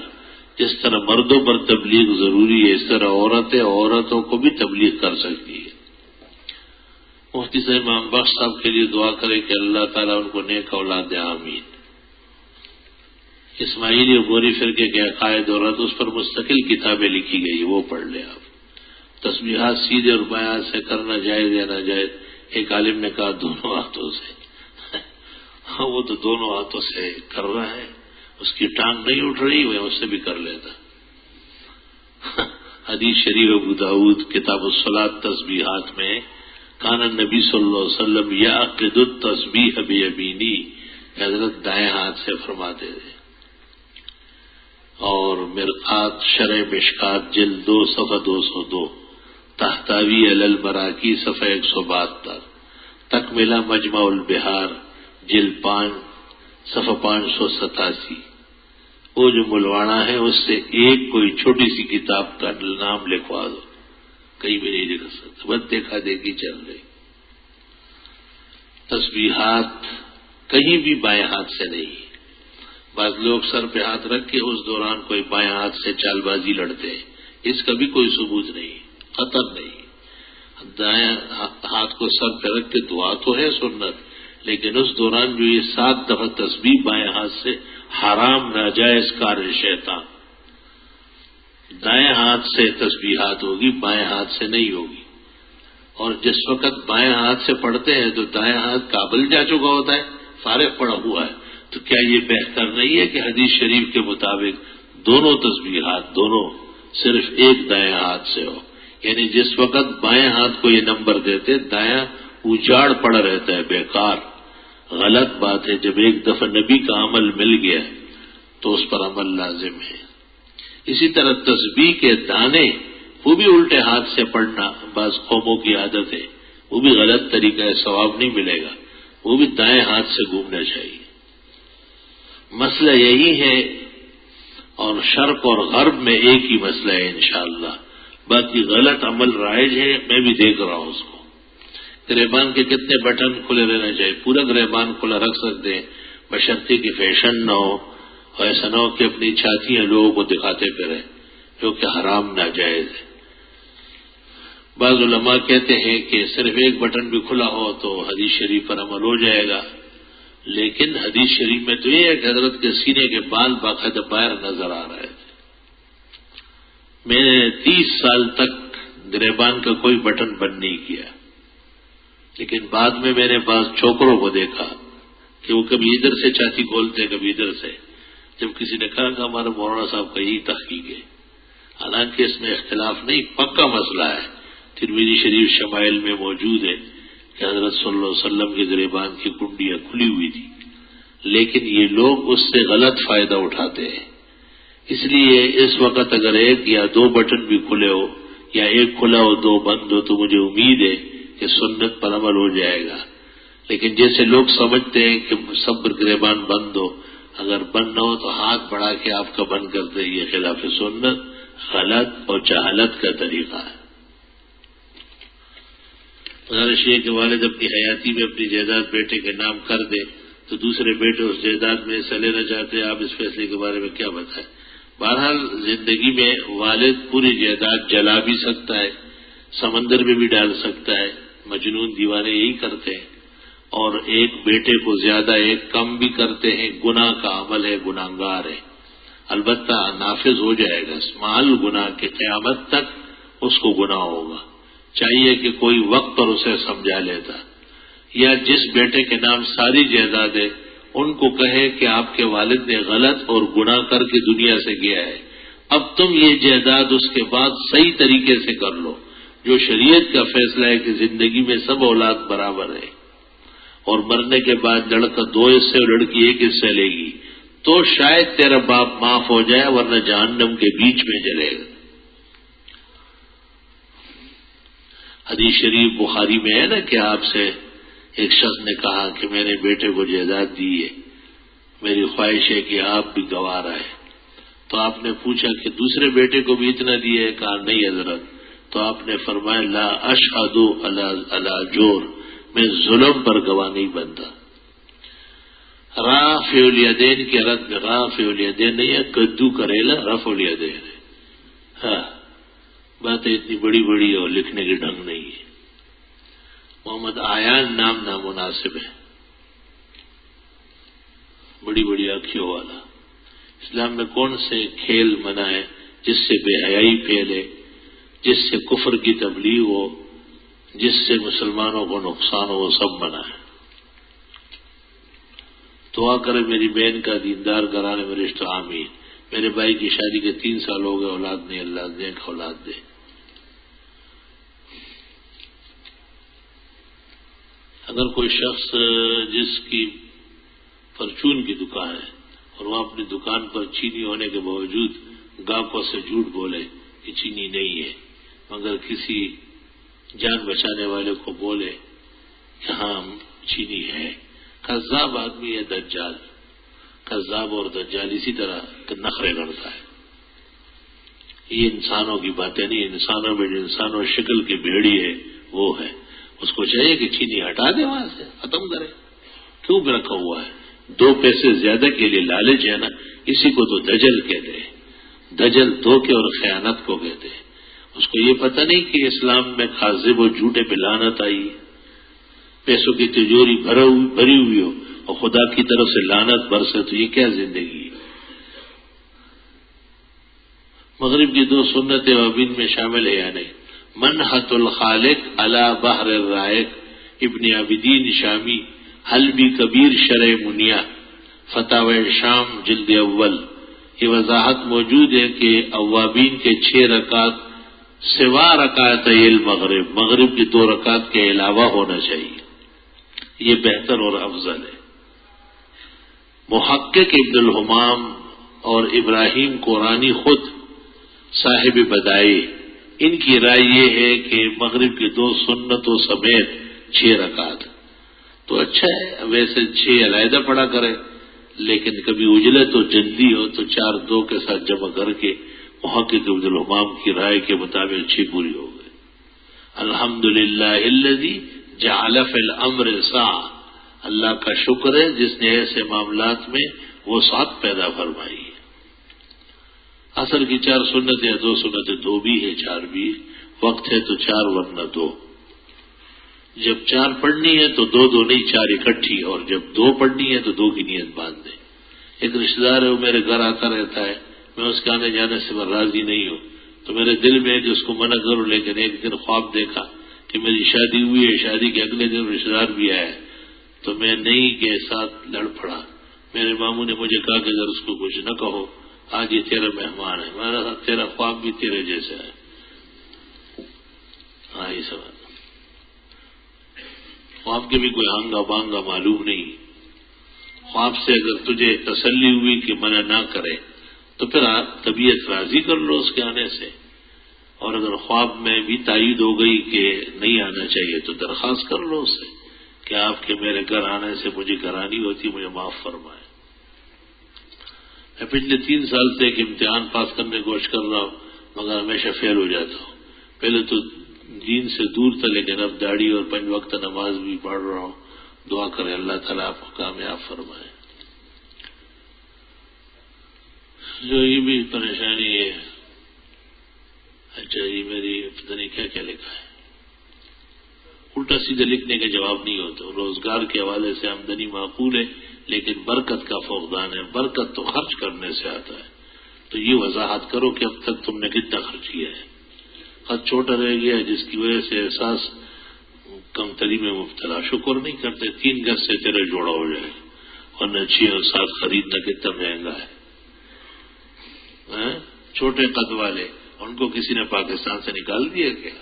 جس طرح مردوں پر تبلیغ ضروری ہے اس طرح عورتوں کو بھی تبلیغ کر سکتی ہے۔ مفتی صاحب امام بخش صاحب کے لیے دعا کرے کہ اللہ تعالیٰ ان کو نیک اولاد دے، آمین۔ اسماعیلی اور گوری فرقے کے عقائد اور رد، اس پر مستقل کتابیں لکھی گئی، وہ پڑھ لیں آپ۔ تسبیحات سیدھے اور بائیں ہاتھ سے کرنا جائز یا ناجائز؟ ایک عالم نے کہا دونوں ہاتھوں سے۔ وہ تو دونوں ہاتھوں سے کر رہا ہے، اس کی ٹانگ نہیں اٹھ رہی، وہ اس سے بھی کر لیتا۔ حدیث شریف ابو داؤد کتاب الصلاۃ تسبیحات میں کان النبی صلی اللہ علیہ وسلم یعقد التسبیح بیمینی، حضرت دائیں ہاتھ سے فرماتے تھے۔ اور مرقات شرح مشکات جلد 2 صفحہ 202، تحتاوی علی المراکی صفحہ 172، تکملہ مجمع البحار جلد 5 صفحہ 587۔ وہ جو ملوانا ہے اس سے ایک کوئی چھوٹی سی کتاب کا نام لکھوا دو، کہیں بھی نہیں لکھ سکتے، بس دیکھا دیکھی چل رہی۔ تسبیحات کہیں بھی بائیں ہاتھ سے نہیں۔ بعض لوگ سر پہ ہاتھ رکھ کے اس دوران کوئی بائیں ہاتھ سے چال بازی لڑتے ہیں، اس کا بھی کوئی ثبوت نہیں، خطر نہیں۔ دائیں ہاتھ کو سر پہ رکھ کے دعا تو ہے سنت، لیکن اس دوران جو یہ 7 دفعہ تسبیح بائیں ہاتھ سے، حرام ناجائز کار شیطان۔ دائیں ہاتھ سے تسبیحات ہوگی، بائیں ہاتھ سے نہیں ہوگی۔ اور جس وقت بائیں ہاتھ سے پڑھتے ہیں تو دائیں ہاتھ کابل جا چکا ہوتا ہے، فارغ پڑا ہوا ہے، تو کیا یہ بہتر نہیں ہے کہ حدیث شریف کے مطابق دونوں تسبیحات دونوں صرف ایک دائیں ہاتھ سے ہو؟ یعنی جس وقت بائیں ہاتھ کو یہ نمبر دیتے، دایاں اجاڑ پڑا رہتا ہے، بیکار، غلط بات ہے۔ جب ایک دفعہ نبی کا عمل مل گیا تو اس پر عمل لازم ہے۔ اسی طرح تسبیح کے دانے وہ بھی الٹے ہاتھ سے پڑھنا بعض قوموں کی عادت ہے، وہ بھی غلط طریقہ ہے، ثواب نہیں ملے گا، وہ بھی دائیں ہاتھ سے گھومنا چاہیے۔ مسئلہ یہی ہے، اور شرق اور غرب میں ایک ہی مسئلہ ہے انشاءاللہ۔ باقی غلط عمل رائج ہے، میں بھی دیکھ رہا ہوں اس کو۔ گریبان کے کتنے بٹن کھلے رہنا چاہیے، پورا گریبان کھلا رکھ سکتے ہیں، بشرطے کی فیشن نہ ہو، اور ایسا نہ ہو کہ اپنی چھاتیاں لوگوں کو دکھاتے پھریں، جو کہ حرام ناجائز ہے۔ بعض علماء کہتے ہیں کہ صرف ایک بٹن بھی کھلا ہو تو حدیث شریف پر عمل ہو جائے گا، لیکن حدیث شریف میں تو یہ ہے کہ حضرت کے سینے کے بال باقاعدہ باہر نظر آ رہے تھے۔ میں نے 30 سال تک گریبان کا کوئی بٹن بند نہیں کیا، لیکن بعد میں نے بعض چھوکروں کو دیکھا کہ وہ کبھی ادھر سے چھاتی کھولتے کبھی ادھر سے۔ جب کسی نے کہا کہ ہمارے مولانا صاحب کا یہی تحقیق ہے، حالانکہ اس میں اختلاف نہیں، پکا مسئلہ ہے، ترمذی شریف شمائل میں موجود ہے کہ حضرت صلی اللہ علیہ وسلم کے گریبان کی کنڈیاں کھلی ہوئی تھی، لیکن یہ لوگ اس سے غلط فائدہ اٹھاتے ہیں۔ اس لیے اس وقت اگر 1 یا 2 بٹن بھی کھلے ہو، یا 1 کھلا ہو 2 بند ہو، تو مجھے امید ہے کہ سنت پر عمل ہو جائے گا۔ لیکن جیسے لوگ سمجھتے ہیں کہ سب گریبان بند ہو، اگر بند نہ ہو تو ہاتھ بڑھا کے آپ کا بند کرتے، یہ خلاف سنت، غلط اور جہالت کا طریقہ ہے۔ ہمارے شیخ کے والد اپنی حیاتی میں اپنی جائیداد بیٹے کے نام کر دے تو دوسرے بیٹے اس جائیداد میں حصہ لینا چاہتے ہیں، آپ اس فیصلے کے بارے میں کیا بتائیں؟ بہرحال زندگی میں والد پوری جائیداد جلا بھی سکتا ہے، سمندر میں بھی ڈال سکتا ہے، مجنون دیوانے یہی کرتے ہیں، اور ایک بیٹے کو زیادہ ایک کم بھی کرتے ہیں، گناہ کا عمل ہے، گناہگار ہے، البتہ نافذ ہو جائے گا مال گناہ کے، قیامت تک اس کو گناہ ہوگا۔ چاہیے کہ کوئی وقت پر اسے سمجھا لیتا، یا جس بیٹے کے نام ساری جائیداد ہے ان کو کہے کہ آپ کے والد نے غلط اور گناہ کر کے دنیا سے گیا ہے، اب تم یہ جائیداد اس کے بعد صحیح طریقے سے کر لو، جو شریعت کا فیصلہ ہے کہ زندگی میں سب اولاد برابر ہے، اور مرنے کے بعد لڑکا 2 حصے اور لڑکی 1 حصہ لے گی، تو شاید تیرا باپ معاف ہو جائے، ورنہ جہنم کے بیچ میں جلے گا۔ حدیث شریف بخاری میں ہے نا کہ آپ سے ایک شخص نے کہا کہ میں نے بیٹے کو جائیداد دی ہے، میری خواہش ہے کہ آپ بھی گنوا رہے، تو تو آپ نے پوچھا کہ دوسرے بیٹے کو بھی اتنا دیا ہے؟ کہا نہیں حضرت. تو آپ نے فرمایا لا اشہد علی جور، میں ظلم پر گواہ نہیں بنتا. رافع الیدین کی عرب میں رافع الیدین نہیں ہے، کدو کریلا رفع الیدین ہے. ہاں باتیں اتنی بڑی بڑی اور لکھنے کے ڈھنگ نہیں ہے. محمد آیان نام نامناسب ہے، بڑی بڑی آنکھوں والا. اسلام میں کون سے کھیل منع ہے جس سے بے حیائی پھیلے، جس سے کفر کی تبلیغ ہو، جس سے مسلمانوں کو نقصان ہو، وہ سب منع ہے. دعا کرے میری بہن کا دیندار گھرانے میں رشتہ. آمین. میرے بھائی کی شادی کے 3 سال ہو گئے، اولاد نہیں، اللہ نیک اولاد دے. اگر کوئی شخص جس کی پرچون کی دکان ہے اور وہ اپنی دکان پر چینی ہونے کے باوجود گاہکوں سے جھوٹ بولے کہ چینی نہیں ہے، مگر کسی جان بچانے والے کو بولے کہ ہاں چینی ہے، کذاب آدمی ہے، دجال. کذاب اور دجال اسی طرح نخرے کرتا ہے. یہ انسانوں کی باتیں نہیں. انسانوں میں جو انسانوں شکل کی بھیڑی ہے وہ ہے. اس کو چاہیے کہ چینی ہٹا دے، وہاں سے ختم کرے. کیوں رکھا ہوا ہے؟ 2 پیسے زیادہ کے لیے لالچ ہے نا، اسی کو تو دجل کہتے ہیں. دجل دھوکے اور خیانت کو کہتے ہیں. اس کو یہ پتہ نہیں کہ اسلام میں کاذب و جھوٹے پہ لعنت آئی ہے. پیسوں کی تجوری بھری ہوئی ہو اور خدا کی طرف سے لعنت برسے تو یہ کیا زندگی ہے؟ مغرب کی 2 سنتیں وابین میں شامل ہے یا نہیں؟ منحت الخالق علی بحر الرائق ابن عابدین شامی، حلبی کبیر شرع منیا، فتاوی شام جلد اول. یہ وضاحت موجود ہے کہ اوابین کے 6 رکعت سوا رکعت المغرب، مغرب کی 2 رکعت کے علاوہ ہونا چاہیے. یہ بہتر اور افضل ہے. محقق ابن الحمام اور ابراہیم قرانی خود صاحب بدائع، ان کی رائے یہ ہے کہ مغرب کی 2 سنتوں سمیت 6 رکعت تو اچھا ہے. ویسے 6 علیحدہ پڑھا کرے، لیکن کبھی اجلت و جلدی ہو تو 4 2 کے ساتھ جمع کر کے محقق ابن الحمام کی رائے کے مطابق 6 پوری ہو گئے. الحمدللہ الذی جعل فی الامر سعہ، اللہ کا شکر ہے جس نے ایسے معاملات میں وہ سعت پیدا فرمائی ہے. عصر کی 4 سنتیں، 2 سنتیں، 2 بھی ہے 4 بھی. وقت ہے تو 4 ورنہ 2. جب 4 پڑھنی ہے تو 2 2 نہیں 4 اکٹھی، اور جب 2 پڑھنی ہے تو 2 کی نیت باندھ دیں. ایک رشتے دار ہے، وہ میرے گھر آتا رہتا ہے، میں اس کے آنے جانے سے میں راضی نہیں ہوں، تو میرے دل میں ہے کہ اس کو منع کروں. لیکن ایک دن خواب دیکھا کہ میری شادی ہوئی ہے، شادی کے اگلے دن رشتے دار بھی آیا، تو میں نہیں کے ساتھ لڑ پڑا. میرے ماموں نے مجھے کہا کہ اگر اس کو کچھ نہ کہو، آج یہ تیرا مہمان ہے. میں نے کہا تیرا خواب بھی تیرے جیسا ہے. ہاں یہ سوال خواب کے بھی کوئی ہانگا بانگا معلوم نہیں. خواب سے اگر تجھے تسلی ہوئی کہ منع نہ کرے تو پھر طبیعت راضی کر لو اس کے آنے سے. اور اگر خواب میں بھی تائید ہو گئی کہ نہیں آنا چاہیے تو درخواست کر لو اس سے کہ آپ کے میرے گھر آنے سے مجھے گرانی ہوتی، مجھے معاف فرمائے. میں پچھلے 3 سال سے ایک امتحان پاس کرنے کی کوشش کر رہا ہوں، مگر ہمیشہ فیل ہو جاتا ہوں. پہلے تو دین سے دور تھا، لیکن اب داڑھی اور 5 وقت نماز بھی پڑھ رہا ہوں. دعا کریں اللہ تعالیٰ آپ کو کامیاب فرمائے. جو یہ بھی پریشانی ہے، اچھا یہ میری پتہ نہیں کیا کیا لکھا ہے، الٹا سیدھے لکھنے کا جواب نہیں ہوتا. روزگار کے حوالے سے آمدنی معقول ہے، لیکن برکت کا فقدان ہے. برکت تو خرچ کرنے سے آتا ہے. تو یہ وضاحت کرو کہ اب تک تم نے کتنا خرچ کیا ہے. خط چھوٹا رہ گیا جس کی وجہ سے احساس کمتری میں مبتلا. شکر نہیں کرتے. 3 گز سے تیرا جوڑا ہو جائے، ورنہ 6 اور 7 خریدنا کتنا مہنگا ہے. چھوٹے قد والے ان کو کسی نے پاکستان سے نکال دیا کیا؟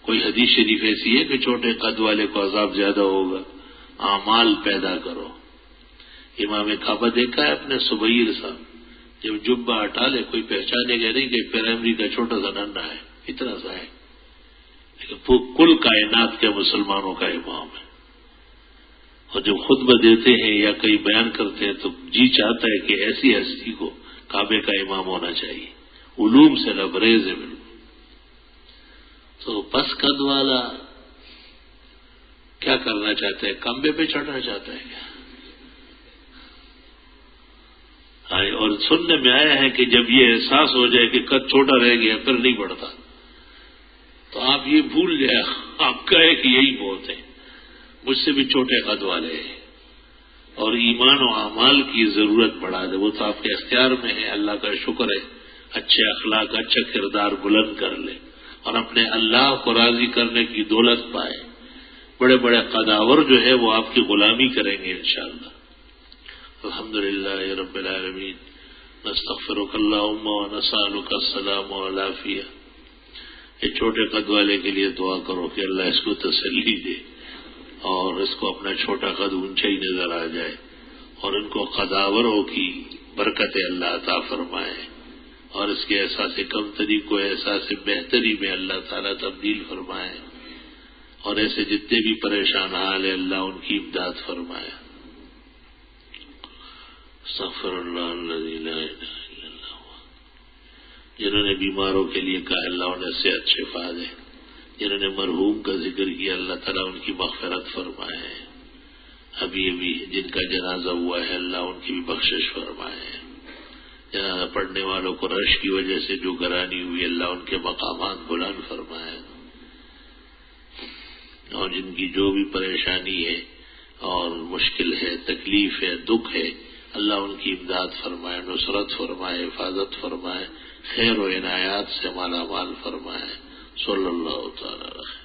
کوئی حدیث شریف ایسی ہے کہ چھوٹے قد والے کو عذاب زیادہ ہوگا؟ اعمال پیدا کرو. امام کعبہ دیکھا ہے اپنے سبیر صاحب، جب جبہ ہٹا لے کوئی پہچانے گا نہیں کہ پرائمری کا چھوٹا سا ننھا ہے، اتنا سا ہے، لیکن کل کائنات کے مسلمانوں کا امام ہے. اور جب خطبہ دیتے ہیں یا کئی بیان کرتے ہیں تو جی چاہتا ہے کہ ایسی ہستی کو کعبے کا امام ہونا چاہیے، علوم سے لبریز ہے بالکل. تو پس قد والا کیا کرنا چاہتا ہے؟ کمبے پہ چڑھنا چاہتا ہے کیا؟ اور سننے میں آیا ہے کہ جب یہ احساس ہو جائے کہ قد چھوٹا رہ گیا پھر نہیں بڑھتا، تو آپ یہ بھول جائے، آپ کہے کہ یہی بہت ہے، مجھ سے بھی چھوٹے قد والے ہیں، اور ایمان و اعمال کی ضرورت بڑھا دے. وہ تو آپ کے اختیار میں ہے، اللہ کا شکر ہے، اچھے اخلاق، اچھا کردار بلند کر لے اور اپنے اللہ کو راضی کرنے کی دولت پائے. بڑے بڑے قداور جو ہے وہ آپ کی غلامی کریں گے انشاءاللہ. الحمدللہ رب العالمین، نستغفرک اللہم و نسألک السلام والعافیہ. یہ چھوٹے قد والے کے لیے دعا کرو کہ اللہ اس کو تسلی دے اور اس کو اپنا چھوٹا قد اونچا ہی نظر آ جائے، اور ان کو قداوروں کی برکت اللہ عطا فرمائے، اور اس کے احساس کمتری کو احساس بہتری میں اللہ تعالیٰ تبدیل فرمائے، اور ایسے جتنے بھی پریشان حال ہیں اللہ ان کی امداد فرمائے. استغفر اللہ الذی لا الہ الا اللہ. جنہوں نے بیماروں کے لیے کہا اللہ انہیں صحت شفا دے، جنہوں نے مرحوم کا ذکر کیا اللہ تعالیٰ ان کی مغفرت فرمائے، ابھی جن کا جنازہ ہوا ہے اللہ ان کی بھی بخشش فرمائے. جنازہ پڑھنے والوں کو رش کی وجہ سے جو گرانی ہوئی اللہ ان کے مقامات بلند فرمائے، اور جن کی جو بھی پریشانی ہے اور مشکل ہے، تکلیف ہے، دکھ ہے، اللہ ان کی امداد فرمائے، نصرت فرمائے، حفاظت فرمائے، خیر و عنایات سے مالا مال فرمائے. صلی اللہ تعالی علیہ